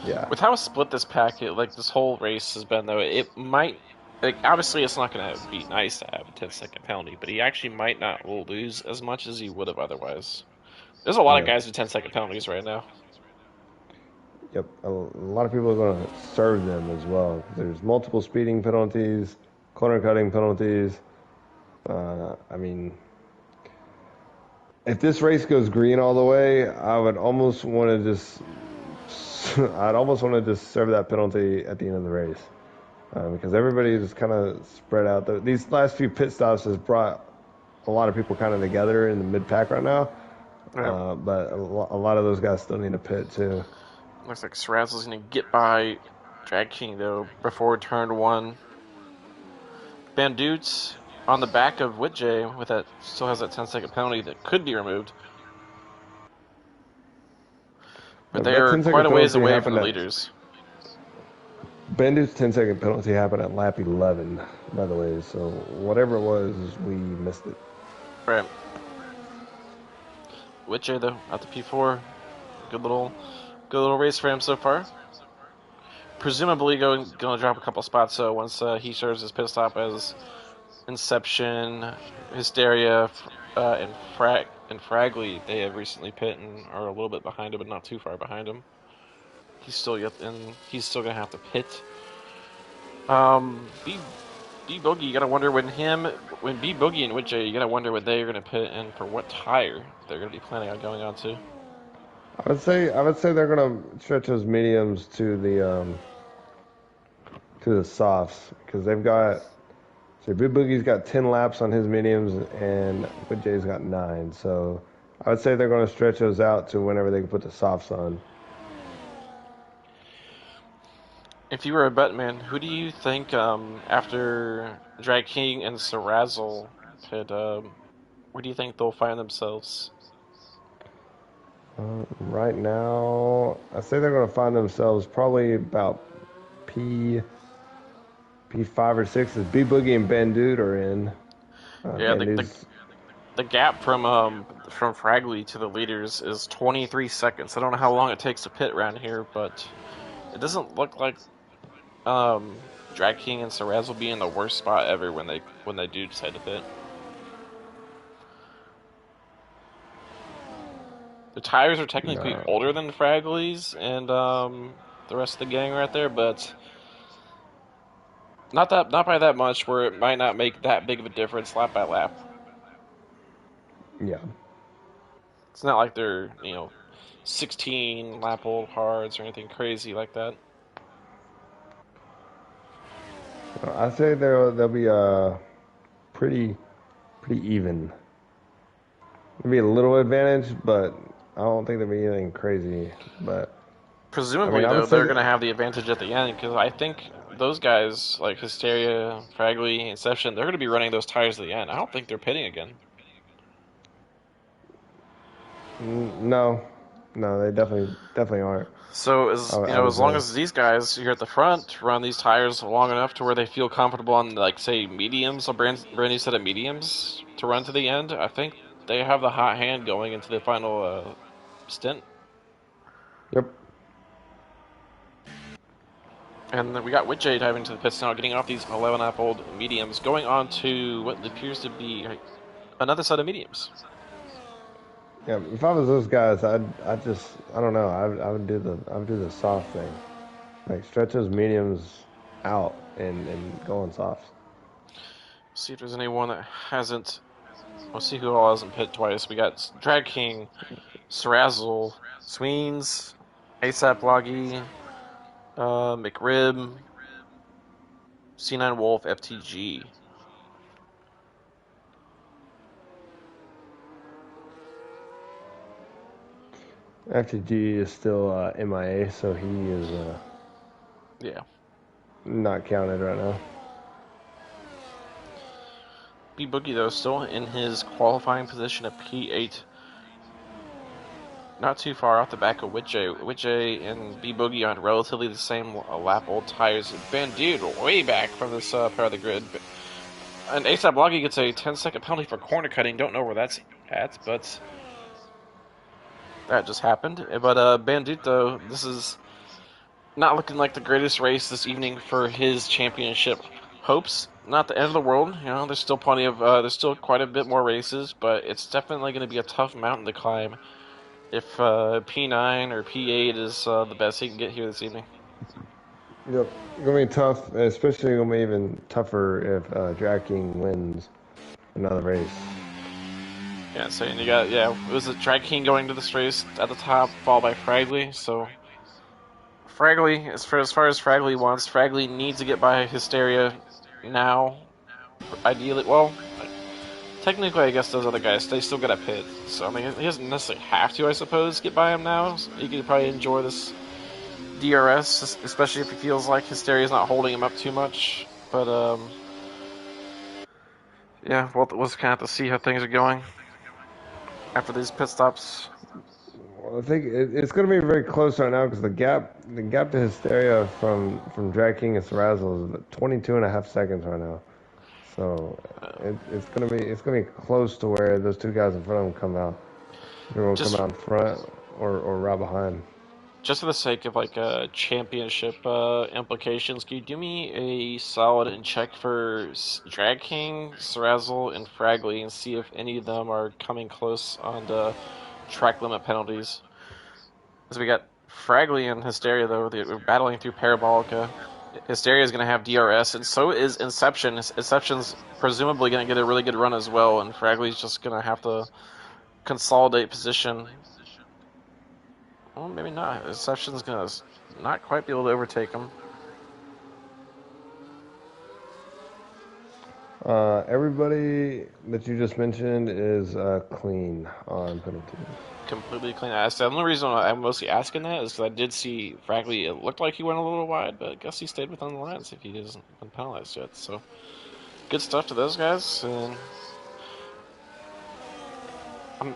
Yeah. With how split this packet, like this whole race has been, though, it might. Like, obviously, it's not going to be nice to have a 10-second penalty, but he actually might not lose as much as he would have otherwise. There's a lot of Yep. guys with 10-second penalties right now. Yep. A lot of people are gonna serve them as well. There's multiple speeding penalties, corner cutting penalties. I mean, if this race goes green all the way, I would almost want to just. I'd almost want to just serve that penalty at the end of the race. Because everybody is kind of spread out. These last few pit stops has brought a lot of people kind of together in the mid pack right now. Right. But a lot of those guys still need a pit too. Looks like Srazzle's going to get by Drag King, though, before turn one. Bandoots on the back of Whitjay with that still has that 10-second penalty that could be removed. But they That are 10-second quite a ways penalty away from happened the at leaders. Bandit's 10-second penalty happened at lap 11, by the way. So whatever it was, we missed it. Right. Whitjay, though, at the P4. Good little race for him so far. Presumably going to drop a couple spots, so once he serves his pit stop as Inception, Hysteria, and Fragley, they have recently pit and are a little bit behind him, but not too far behind him. He's still gonna have to pit. B Boogie, you gotta wonder when B Boogie and Whitjay, you gotta wonder what they're gonna pit and for what tire they're gonna be planning on going on to. I would say they're gonna stretch those mediums to the softs because they've got. So Big Boogie's got 10 laps on his mediums and Jay's got 9. So I would say they're going to stretch those out to whenever they can put the softs on. If you were a bet man, who do you think after Drag King and Sarazzle pit, where do you think they'll find themselves? Right now, I say they're going to find themselves probably about P5 or 6 as B Boogie and Bandood are in. Yeah, the gap from Fragley to the leaders is 23 seconds. I don't know how long it takes to pit around here, but it doesn't look like Drag King and Saraz will be in the worst spot ever when they do decide to pit. The tires are technically older than Fragley's and the rest of the gang right there, but not by that much where it might not make that big of a difference lap by lap. Yeah. It's not like they're, 16 lap old hards or anything crazy like that. I say they'll be pretty even. Maybe a little advantage, but I don't think there'll be anything crazy. But presumably, though, they're going to have the advantage at the end because I think those guys like Hysteria, Fragley, Inception, they're going to be running those tires at the end. I don't think they're pitting again. No, they definitely aren't. So as long as these guys here at the front run these tires long enough to where they feel comfortable on, like, say, mediums, a brand new set of mediums to run to the end, I think they have the hot hand going into the final stint. Yep. And then we got Whitjay diving to the pits now, getting off these 11 lap old mediums, going on to what appears to be another set of mediums. Yeah, if I was those guys, I don't know. I would do the soft thing, like stretch those mediums out and go on softs. See if there's anyone that hasn't. We'll see who all hasn't pit twice. We got Drag King, Sarazzle, Sweens, ASAP Loggy, McRib, C9 Wolf, FTG. FTG is still MIA, so he is Yeah. not counted right now. B Boogie though still in his qualifying position at P8. Not too far off the back of Witjay. Witjay and B Boogie on relatively the same lap old tires. Bandit way back from this part of the grid. And ASAP Loggy gets a 10-second penalty for corner cutting. Don't know where that's at, but that just happened. But Bandit though, this is not looking like the greatest race this evening for his championship hopes. Not the end of the world, you know. There's still plenty of, there's still quite a bit more races, but it's definitely going to be a tough mountain to climb if P9 or P8 is the best he can get here this evening. Yep, gonna be tough, especially gonna be even tougher if Drag King wins another race. Yeah, so and you got it was a Drag King going to this race at the top, followed by Fragley. So Fragley, as far as Fragley wants, Fragley needs to get by Hysteria now. Ideally, well, technically, I guess those other guys, they still got a pit. So, I mean, he doesn't necessarily have to, I suppose, get by him now. So he could probably enjoy this DRS, especially if he feels like Hysteria's not holding him up too much. But, yeah, we'll just kind of have to see how things are going after these pit stops. Well, I think it's going to be very close right now because the gap to Hysteria from Drag King and Sarrazzle is 22.5 seconds right now. So it's going to be close to where those two guys in front of him come out. They're going to come out in front or right behind. Just for the sake of like championship implications, can you do me a solid and check for Drag King, Sarrazzle, and Fragley and see if any of them are coming close on the track limit penalties? Because we got Fragley and Hysteria though, they're battling through Parabolica. Hysteria is going to have DRS, and so is Inception. Inception's presumably going to get a really good run as well, and Fragley's just going to have to consolidate position. Well, maybe not. Inception's going to not quite be able to overtake him. Everybody that you just mentioned is clean on penalties. Completely clean. The only reason I'm mostly asking that is because I did see Fragley. It looked like he went a little wide, but I guess he stayed within the lines if he hasn't been penalized yet. So, good stuff to those guys. And I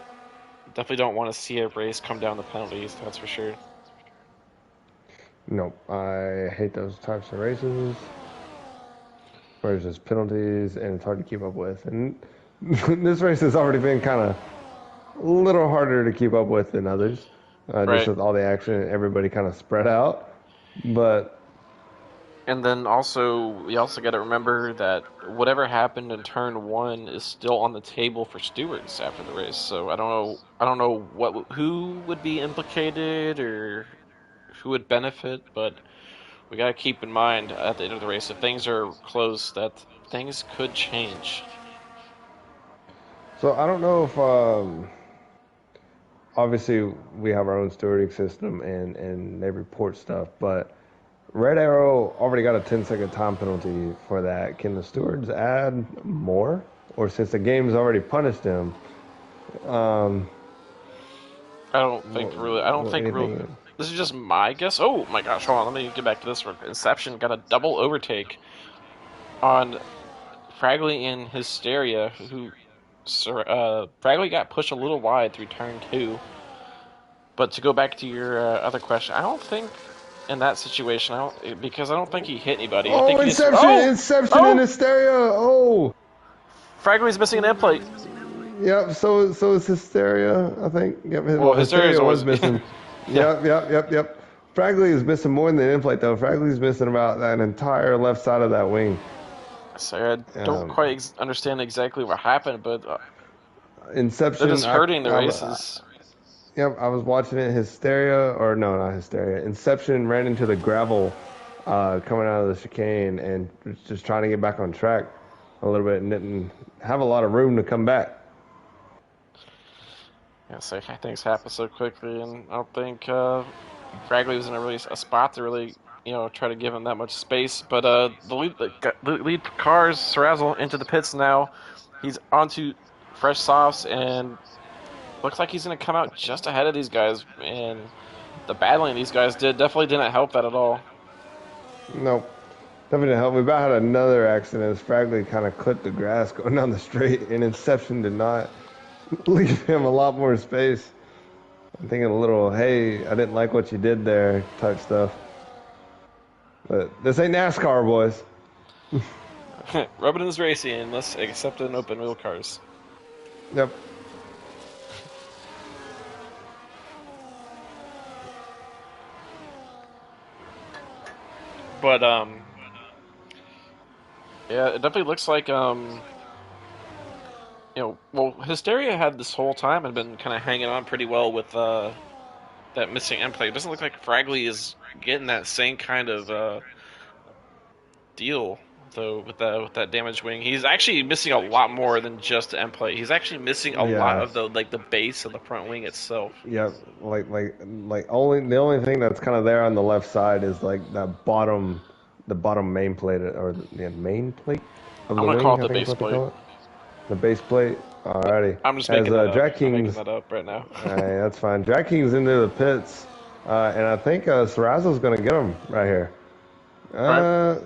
definitely don't want to see a race come down to penalties. That's for sure. Nope, I hate those types of races. Where it's just penalties and it's hard to keep up with. And this race has already been kind of a little harder to keep up with than others, just with all the action, everybody kind of spread out. But and then we also got to remember that whatever happened in turn 1 is still on the table for stewards after the race. So I don't know who would be implicated or who would benefit, but we got to keep in mind at the end of the race, if things are close, that things could change. So I don't know if obviously we have our own stewarding system and they report stuff, but Red Arrow already got a 10-second time penalty for that. Can the stewards add more? Or since the game's already punished him, I don't think really. This is just my guess. Oh my gosh, hold on, let me get back to this one. Inception got a double overtake on Fragley and Hysteria, who Fragley got pushed a little wide through turn 2. But to go back to your other question, I don't think in that situation, because I don't think he hit anybody. Oh, I think Inception and Hysteria! Oh! Fragley's missing an end plate. Yep, so is Hysteria, I think. Yep, Hysteria was missing. Yep. Fragley is missing more than the end plate, though. Fragley's missing about that entire left side of that wing. So I don't quite understand exactly what happened, but Inception. they're just hurting the races. Yep, I was watching it. Not Hysteria. Inception ran into the gravel coming out of the chicane and was just trying to get back on track a little bit and didn't have a lot of room to come back. Yeah, so things happen so quickly, and I don't think Fragley was in a spot to really, try to give him that much space. But the lead cars, Sarrazzle, into the pits now. He's onto fresh softs, and looks like he's going to come out just ahead of these guys. And the battling these guys definitely didn't help that at all. Nope. Something to help. We about had another accident. Spragley kind of clipped the grass going down the straight, and Inception did not leave him a lot more space. I'm thinking a little, hey, I didn't like what you did there type stuff. But this ain't NASCAR, boys. Rubbing is racing unless except in open wheel cars. Yep. But yeah, it definitely looks like well, Hysteria had this whole time and been kind of hanging on pretty well with that missing end plate. It doesn't look like Fragley is getting that same kind of deal though with that damaged wing. He's actually missing a lot more than just the end plate. He's actually missing a lot Yeah. of the base of the front wing itself. Yep. Like only the only thing that's kind of there on the left side is like the bottom main plate or the main plate of I'm the gonna call wing. it I the think is base what they plate. call it. The base plate. Alrighty. I'm just As making that up. Jack I'm making King's. that up right now. Alright, that's fine. Jack King's into the pits, and I think Serrazo's gonna get him right here. Right.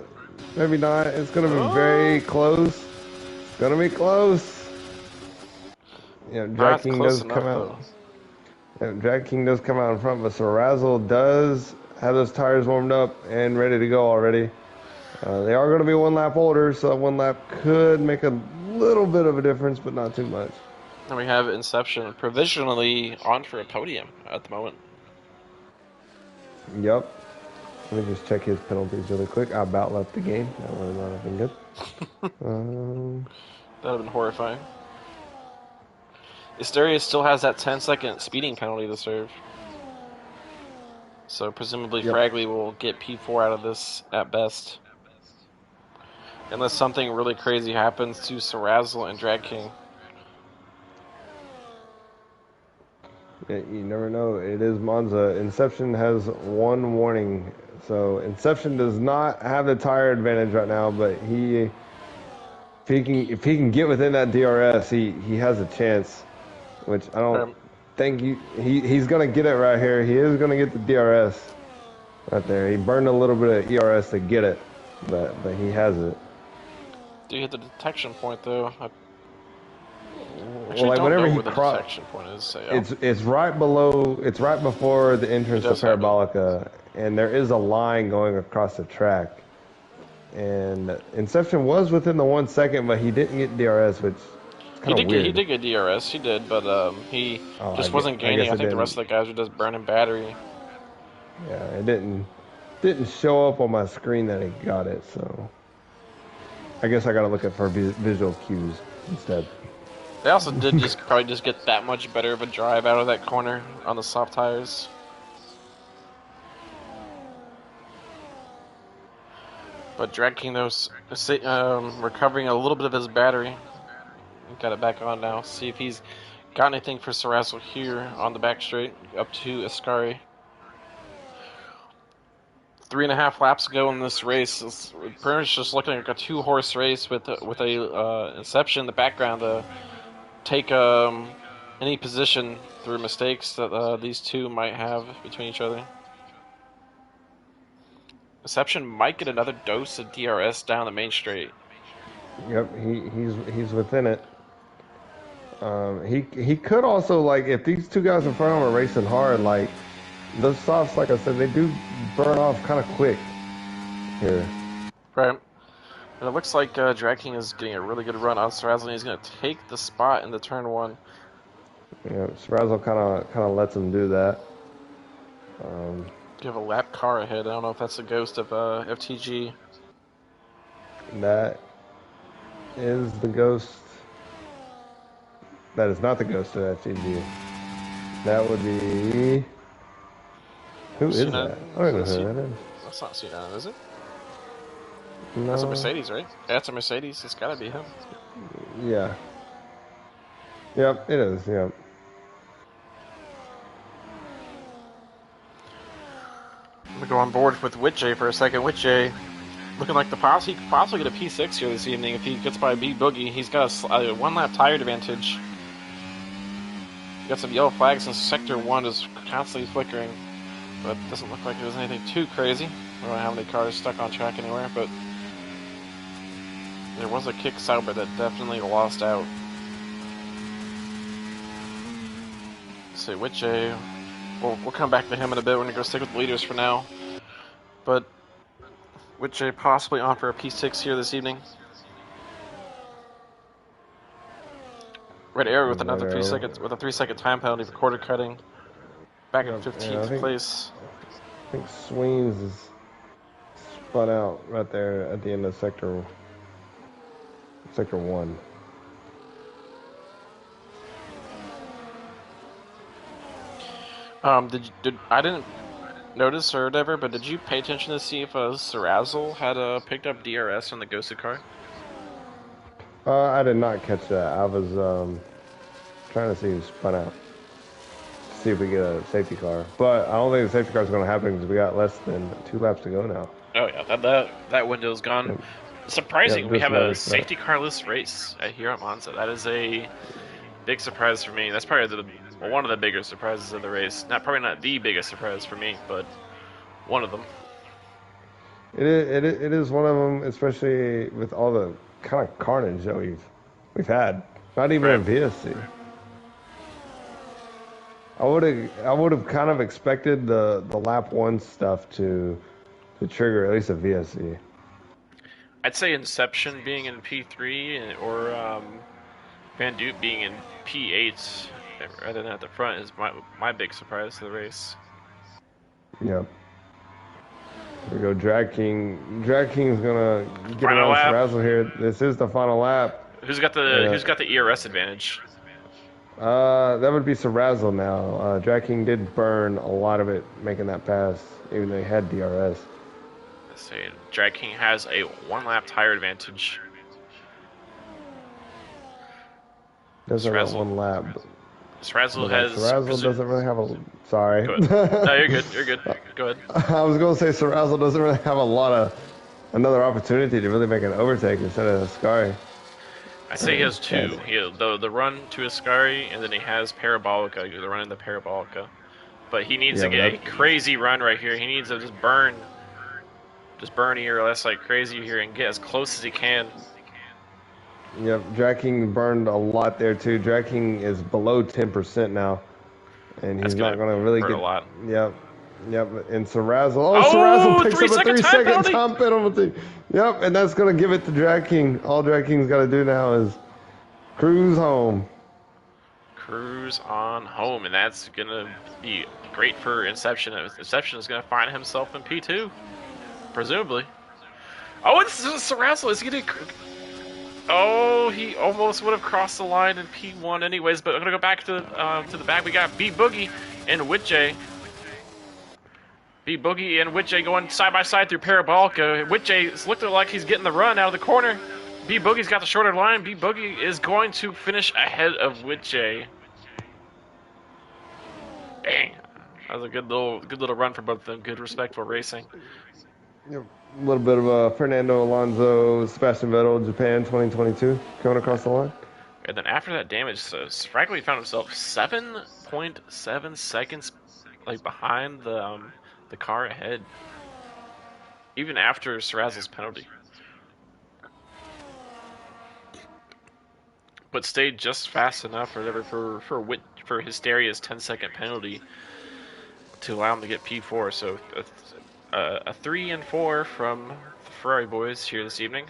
Maybe not. It's gonna be Oh, very close. It's gonna be close. Jack that's King close does come enough out. though. Jack King does come out in front, but Serrazo does have those tires warmed up and ready to go already. They are going to be one lap older, so one lap could make a little bit of a difference, but not too much. And we have Inception provisionally on for a podium at the moment. Yep. Let me just check his penalties really quick. I about left the game. That would not have been good. Um, That would have been horrifying. Hysteria still has that 10-second speeding penalty to serve. So presumably yep. Fragley will get P4 out of this at best. Unless something really crazy happens to Serrazzle and Drag King. Yeah, you never know. It is Monza. Inception has one warning. So Inception does not have the tire advantage right now, but if he can get within that DRS, he has a chance. Which I don't think he's gonna get it right here. He is gonna get the DRS right there. He burned a little bit of ERS to get it, but he has it. Do you hit the detection point though? I Well, like don't whenever know he where the detection point is. So yeah. it's right below. It's right before the entrance to does have it. Parabolica, and there is a line going across the track. And Inception was within the 1 second, but he didn't get DRS, which is kind of weird. He did get DRS. He did, but he just wasn't gaining. I think the rest of the guys were just burning battery. Yeah, it didn't show up on my screen that he got it, so I guess I gotta look at for visual cues instead. They also did probably just get that much better of a drive out of that corner on the soft tires. But Drag King though, recovering a little bit of his battery. Got it back on now. See if he's got anything for Serrazzle here on the back straight up to Ascari. 3.5 laps ago in this race. It's pretty much just looking like a 2-horse race with a Inception in the background to take any position through mistakes that these two might have between each other. Inception might get another dose of DRS down the main straight. Yep, he's within it. He could also, like, if these two guys in front of him are racing hard, like those softs, like I said, they do burn off kind of quick here. Right. And it looks like Drag King is getting a really good run on Serrazzle, and he's going to take the spot in the turn one. Yeah, Serrazzle kind of lets him do that. You have a lap car ahead. I don't know if that's a ghost of FTG. That is the ghost. That is not the ghost of FTG. That would be. Who is that? I don't know who that is. That's not C9, is it? No. That's a Mercedes, right? That's a Mercedes. It's gotta be him. Yeah. Yep, it is. Yep. I'm gonna go on board with Witjay for a second. Witjay looking like he could possibly get a P6 here this evening if he gets by B Boogie. He's got a 1-lap tire advantage. Got some yellow flags in sector 1 is constantly flickering, but doesn't look like it was anything too crazy. I don't know how many cars stuck on track anywhere, but there was a kick Sauber that definitely lost out. Let's see, which we'll come back to him in a bit. We're gonna go stick with the leaders for now. But which possibly on for a P6 here this evening. Red Arrow with another 3 seconds, with a 3-second time penalty for quarter cutting. Back in 15th place. I think Sweens is spun out right there at the end of sector 1. I didn't notice or whatever, but did you pay attention to see if Sarazzle had picked up DRS on the ghosted car? I did not catch that. I was trying to see who spun out. See if we get a safety car. But I don't think the safety car is going to happen because we got less than 2 laps to go now. Oh yeah, that window's gone. Yep. Surprising, we have a safety carless race here at Monza. That is a big surprise for me. That's probably one of the bigger surprises of the race. Probably not the biggest surprise for me, but one of them. It is one of them, especially with all the kind of carnage that we've had. Not even in VSC. I would have kind of expected the lap 1 stuff to trigger at least a VSC. I'd say Inception being in P3 or Van Dupe being in P8 rather than at the front is my big surprise to the race. Yep. Here we go, Drag King. Drag King's gonna get around Sarazzle here. This is the final lap. Who's got the ERS advantage? That would be Sarazzle now. Drag King did burn a lot of it making that pass, even though he had DRS. Let's see, Drag King has a 1-lap tire advantage. Doesn't have 1 lap. Sarazzle doesn't really have a. Sorry. Go ahead. No, you're good. You're good. Go ahead. I was going to say Sarazzle doesn't really have another opportunity to really make an overtake instead of Ascari. I say he has 2. He has the run to Ascari, and then he has Parabolica. The run in the Parabolica, but he needs to get a crazy run right here. He needs to just burn ERS like crazy here and get as close as he can. Yep, Drag King burned a lot there too. Drag King is below 10% now, and he's not going to really get a lot. Yep. And Sarazzle. Sarazzle picks up a 3-second time penalty. Yep, and that's going to give it to Drag King. All Drag King's got to do now is cruise home. Cruise on home, and that's going to be great for Inception. Inception is going to find himself in P2, presumably. Oh, it's Sarazzle. Is he going to... Oh, he almost would have crossed the line in P1 anyways, but I'm going to go back to the back. We got B Boogie and Witjay. B Boogie and Witjay going side by side through Parabolica. Witjay looking like he's getting the run out of the corner. B Boogie's got the shorter line. B Boogie is going to finish ahead of Witjay. Dang, that was a good little run for both of them. Good, respectful racing. Yep. A little bit of Fernando Alonso, Sebastian Vettel, Japan 2022 coming across the line. And then after that damage, Spragley found himself 7.7 seconds behind the car ahead, even after Sarazzle's penalty. But stayed just fast enough or whatever for Hysteria's 10-second penalty to allow him to get P4. So a 3 and 4 from the Ferrari boys here this evening.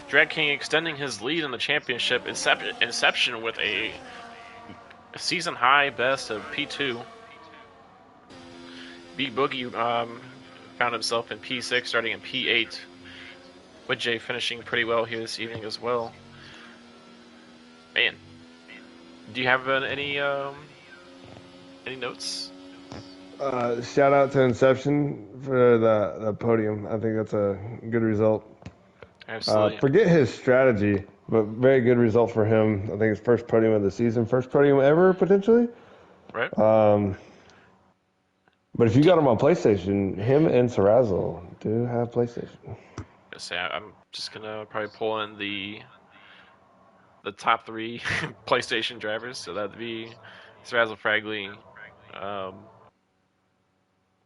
Drag King extending his lead in the championship. Inception with a season high best of P2. B Boogie found himself in P6, starting in P8. With Jay finishing pretty well here this evening as well. Man, do you have any notes? Shout out to Inception for the podium. I think that's a good result. Absolutely. Forget his strategy, but very good result for him. I think his first podium of the season, first podium ever potentially. Right. But if you got him on PlayStation, him and Sarazzle do have PlayStation. I'm just gonna probably pull in the top 3 PlayStation drivers. So that'd be Sarazzle, Fragley,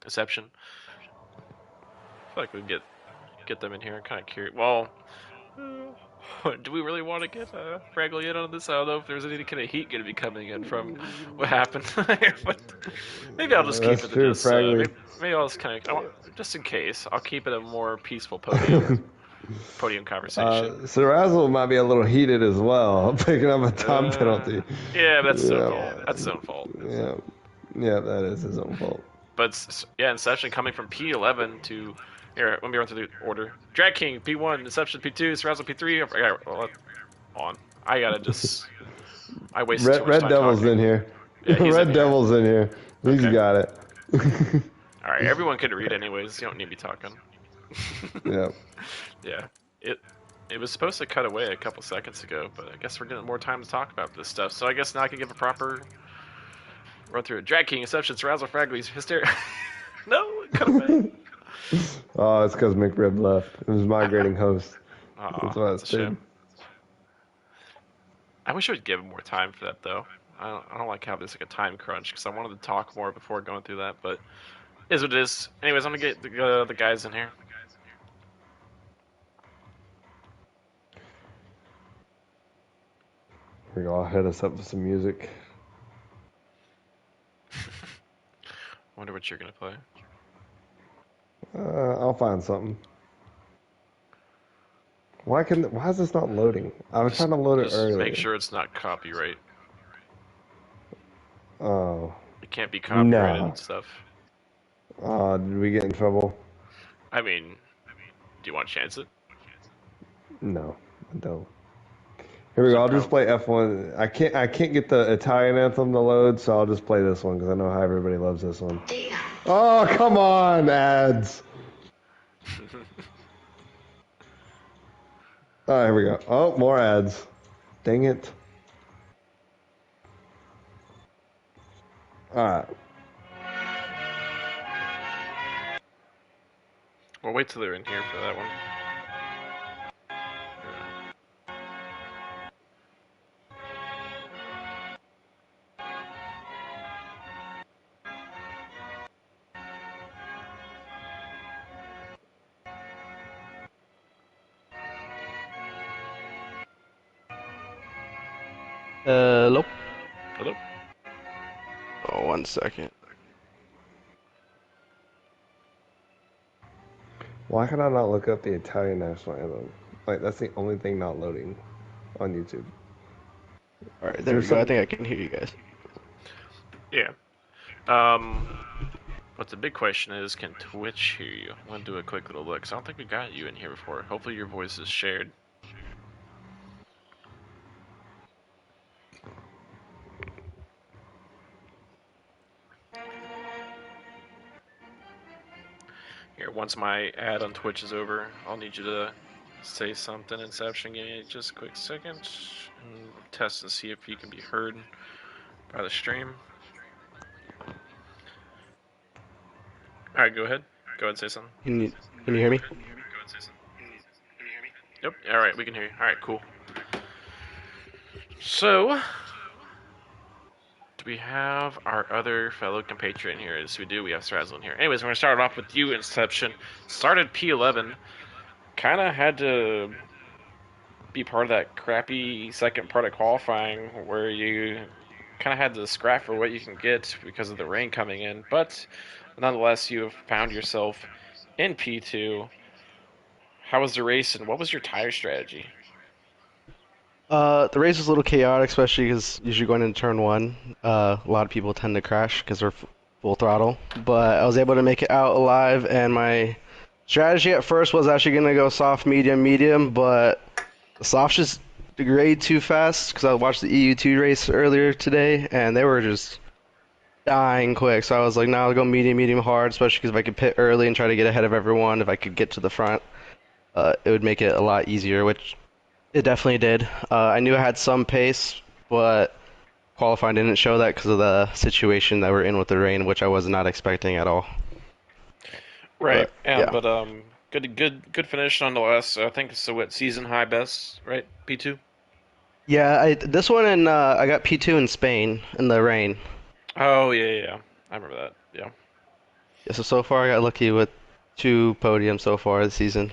Inception. I feel like we can get them in here. I'm kind of curious. Well, do we really want to get Fraggle in on this? I don't know if there's any kind of heat going to be coming in from what happened. But maybe I'll just keep That's it to true, this. Fragley. Maybe I'll just just in case, I'll keep it a more peaceful podium conversation. Razzle might be a little heated as well, picking up a time penalty. Yeah, that's his own fault. Yeah, That's his own fault. yeah, yeah, that is his own fault. But yeah, Inception coming from P11 to here. Let me run through the order. Drag King P1, Inception P2, Razzle P3. I gotta just. I wasted too much Red time Devil's talking. in here. Yeah, he's Red in here. Devil's in here. He's Okay. got it. All right, everyone can read anyways. You don't need me talking. Yeah. Yeah. It was supposed to cut away a couple seconds ago, but I guess we're getting more time to talk about this stuff. So I guess now I can give a proper run through it. Drag King, Inception, Razzle, Fragley's Hysteria. No, cut away. Oh, it's because McRib left. It was migrating host. Oh, That's why that's it's a shame. I wish I would give him more time for that, though. I don't like how there's like a time crunch because I wanted to talk more before going through that, but it is what it is. Anyways, I'm gonna get the guys in here. Here we go. I'll hit us up with some music. Wonder what you're gonna play. I'll find something. Why is this not loading? I was trying to load it Just earlier. make sure it's not copyright. Oh. It can't be copyrighted No. and stuff. Did we get in trouble? I mean, do you want to chance it? No, I don't. Here we go. I'll just play F1. I can't get the Italian anthem to load, so I'll just play this one because I know how everybody loves this one. Oh, come on, ads. All right, here we go. Oh, more ads. Dang it. All right. We'll wait till they're in here for that one. Hello? Hello? Oh, 1 second. Why can I not look up the Italian national anthem? Like, that's the only thing not loading on YouTube. Alright, there we go. I think I can hear you guys. Yeah. But the big question is, can Twitch hear you? I'm gonna do a quick little look, 'cause I don't think we got you in here before. Hopefully your voice is shared. Here, once my ad on Twitch is over, I'll need you to say something, Inception. Give me just a quick second and test and see if you can be heard by the stream. Alright, go ahead. Go ahead and say something. Can you hear me? Yep, alright, we can hear you. Alright, cool. So, do we have our other fellow compatriot in here? Yes, we do. We have Strazzle in here. Anyways, we're going to start off with you, Inception. Started P11. Kind of had to be part of that crappy second part of qualifying where you kind of had to scrap for what you can get because of the rain coming in. But nonetheless, you have found yourself in P2. How was the race, and what was your tire strategy? The race was a little chaotic, especially because usually going into turn one, a lot of people tend to crash because they're full throttle. But I was able to make it out alive, and my strategy at first was actually going to go soft, medium, but the softs just degrade too fast because I watched the EU2 race earlier today, and they were just dying quick. So I was like, no, I'll go medium, hard, especially because if I could pit early and try to get ahead of everyone, if I could get to the front, it would make it a lot easier, which it definitely did. I knew I had some pace, but qualifying didn't show that because of the situation that we're in with the rain, which I was not expecting at all. Right, yeah. But good finish nonetheless. I think it's what season high best, right? P2. Yeah, this one and I got P2 in Spain in the rain. Oh yeah, I remember that. Yeah. Yeah, so far I got lucky with 2 podiums so far this season.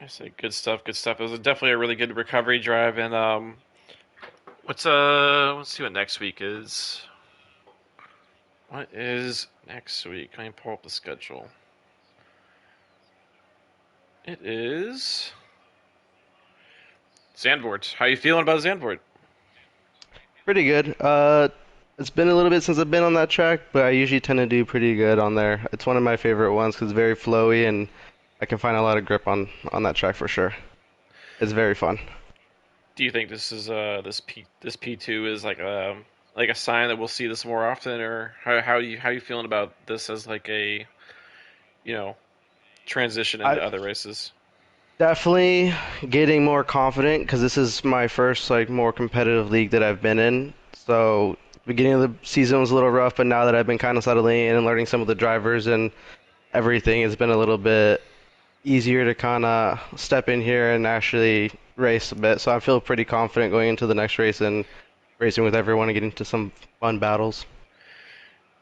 I say good stuff, good stuff. It was definitely a really good recovery drive, and let's see what next week is. What is next week? Let me pull up the schedule. It is Zandvoort. How you feeling about Zandvoort? Pretty good. It's been a little bit since I've been on that track, but I usually tend to do pretty good on there. It's one of my favorite ones because it's very flowy and I can find a lot of grip on that track for sure. It's very fun. Do you think this is this P2 is like a sign that we'll see this more often, or how you feeling about this as like a you know transition into I other races? definitely getting more confident because this is my first like more competitive league that I've been in. So beginning of the season was a little rough, but now that I've been kind of settling in and learning some of the drivers and everything, it's been a little bit easier to kind of step in here and actually race a bit. So I feel pretty confident going into the next race and racing with everyone and getting to some fun battles.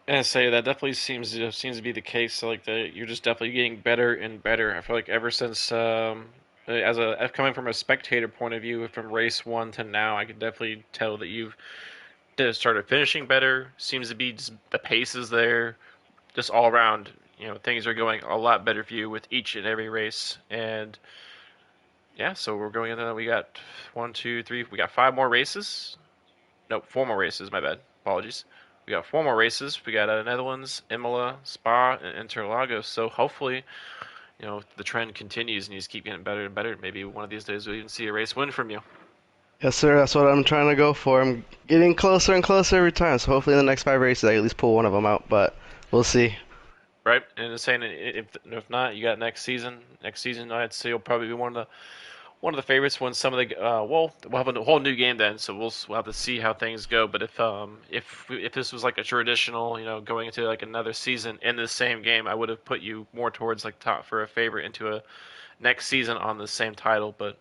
And I say that definitely seems to be the case. So like you're just definitely getting better and better. I feel like ever since as a coming from a spectator point of view, from race one to now, I can definitely tell that you've started finishing better. Seems to be just the pace is there, just all around. Things are going a lot better for you with each and every race. And yeah, so we're going into we got one, two, three, we got five more races. No, four more races. My bad. Apologies. We got four more races. We got Netherlands, Imola, Spa, and Interlagos. So hopefully, the trend continues and you just keep getting better and better. Maybe one of these days we'll even see a race win from you. Yes, sir. That's what I'm trying to go for. I'm getting closer and closer every time. So hopefully in the next 5 races I at least pull one of them out. But we'll see. Right? And it's saying if not, you got next season. Next season, I'd say you'll probably be one of the favorites when some of the we'll have a whole new game then, so we'll have to see how things go. But if this was like a traditional, going into like another season in the same game, I would have put you more towards like top for a favorite into a next season on the same title. But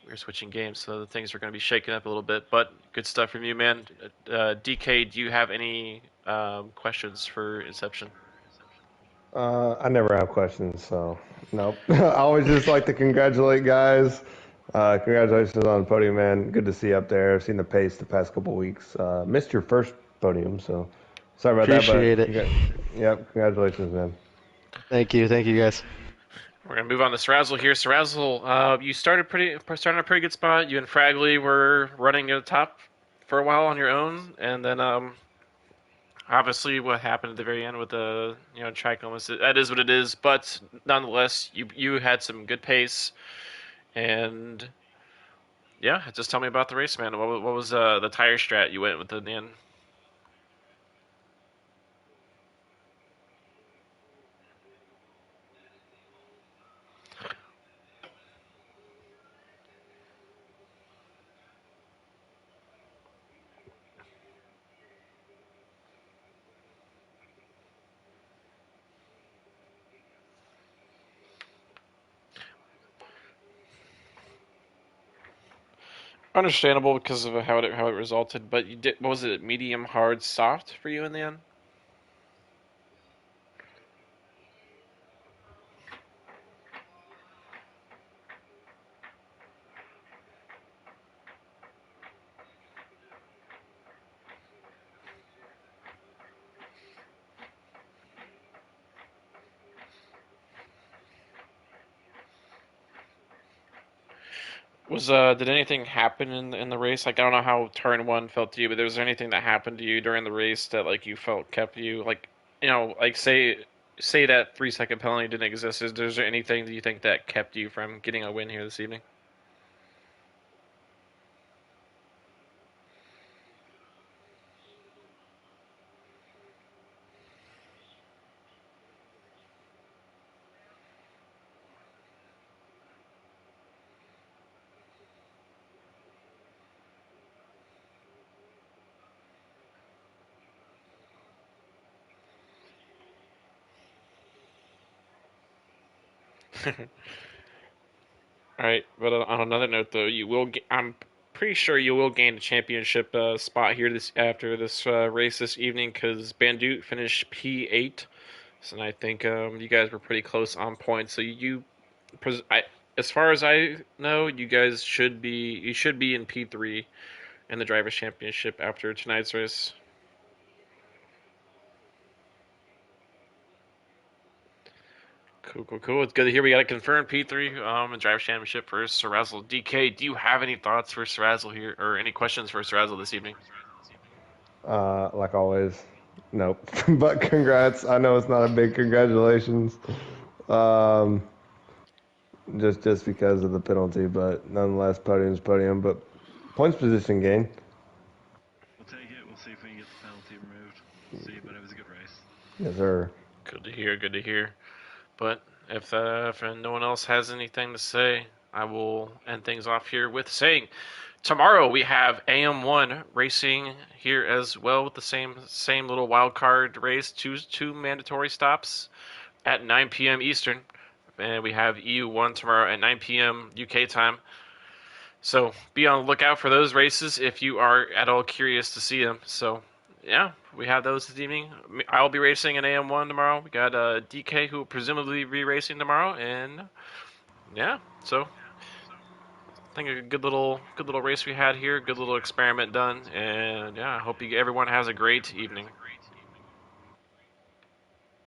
we're switching games, so the things are going to be shaken up a little bit. But good stuff from you, man. DK, do you have any questions for Inception? I never have questions, so nope. I always just like to congratulate guys. Congratulations on the podium, man. Good to see you up there. I've seen the pace the past couple weeks. Missed your first podium, so sorry about that, Appreciate but it. yep, congratulations, man. Thank you. Thank you, guys. We're gonna move on to Srazzle here. Srazzle, you started a pretty good spot. You and Fragley were running at the top for a while on your own, and then obviously what happened at the very end with the track limits. That is what it is, but nonetheless, you had some good pace, and yeah, just tell me about the race, man. What was the tire strat you went with in the end? Understandable because of how it resulted, but you did. What was it? Medium, hard, soft for you in the end? Was did anything happen in the race? Like I don't know how turn one felt to you, but was there anything that happened to you during the race that like you felt kept you like like say that 3 second penalty didn't exist? Is there anything that you think that kept you from getting a win here this evening? All right, but on another note though, you will get, I'm pretty sure you will gain a championship spot here this after this race this evening because Bandut finished P8, so and I think you guys were pretty close on points. So as far as I know, you should be in P3 in the drivers' championship after tonight's race. Cool, cool, cool. It's good to hear we got a confirmed P3 in Drivers' Championship for Sarazzle. DK, do you have any thoughts for Sarazzle here, or any questions for Sarazzle this evening? Like always, nope. But congrats. I know it's not a big congratulations, um, just because of the penalty, but nonetheless, podium's podium. But points position gain. We'll take it. We'll see if we can get the penalty removed. See, but it was a good race. Yes, sir. Good to hear, good to hear. But if no one else has anything to say, I will end things off here with saying tomorrow we have AM1 racing here as well with the same little wild card race, two mandatory stops at 9 p.m. Eastern, and we have EU1 tomorrow at 9 p.m. UK time. So be on the lookout for those races if you are at all curious to see them. So yeah, we have those this evening. I'll be racing in AM1 tomorrow. We got DK who will presumably be racing tomorrow, and yeah, so I think a good little race we had here, good little experiment done, and yeah, I hope everyone has a great evening.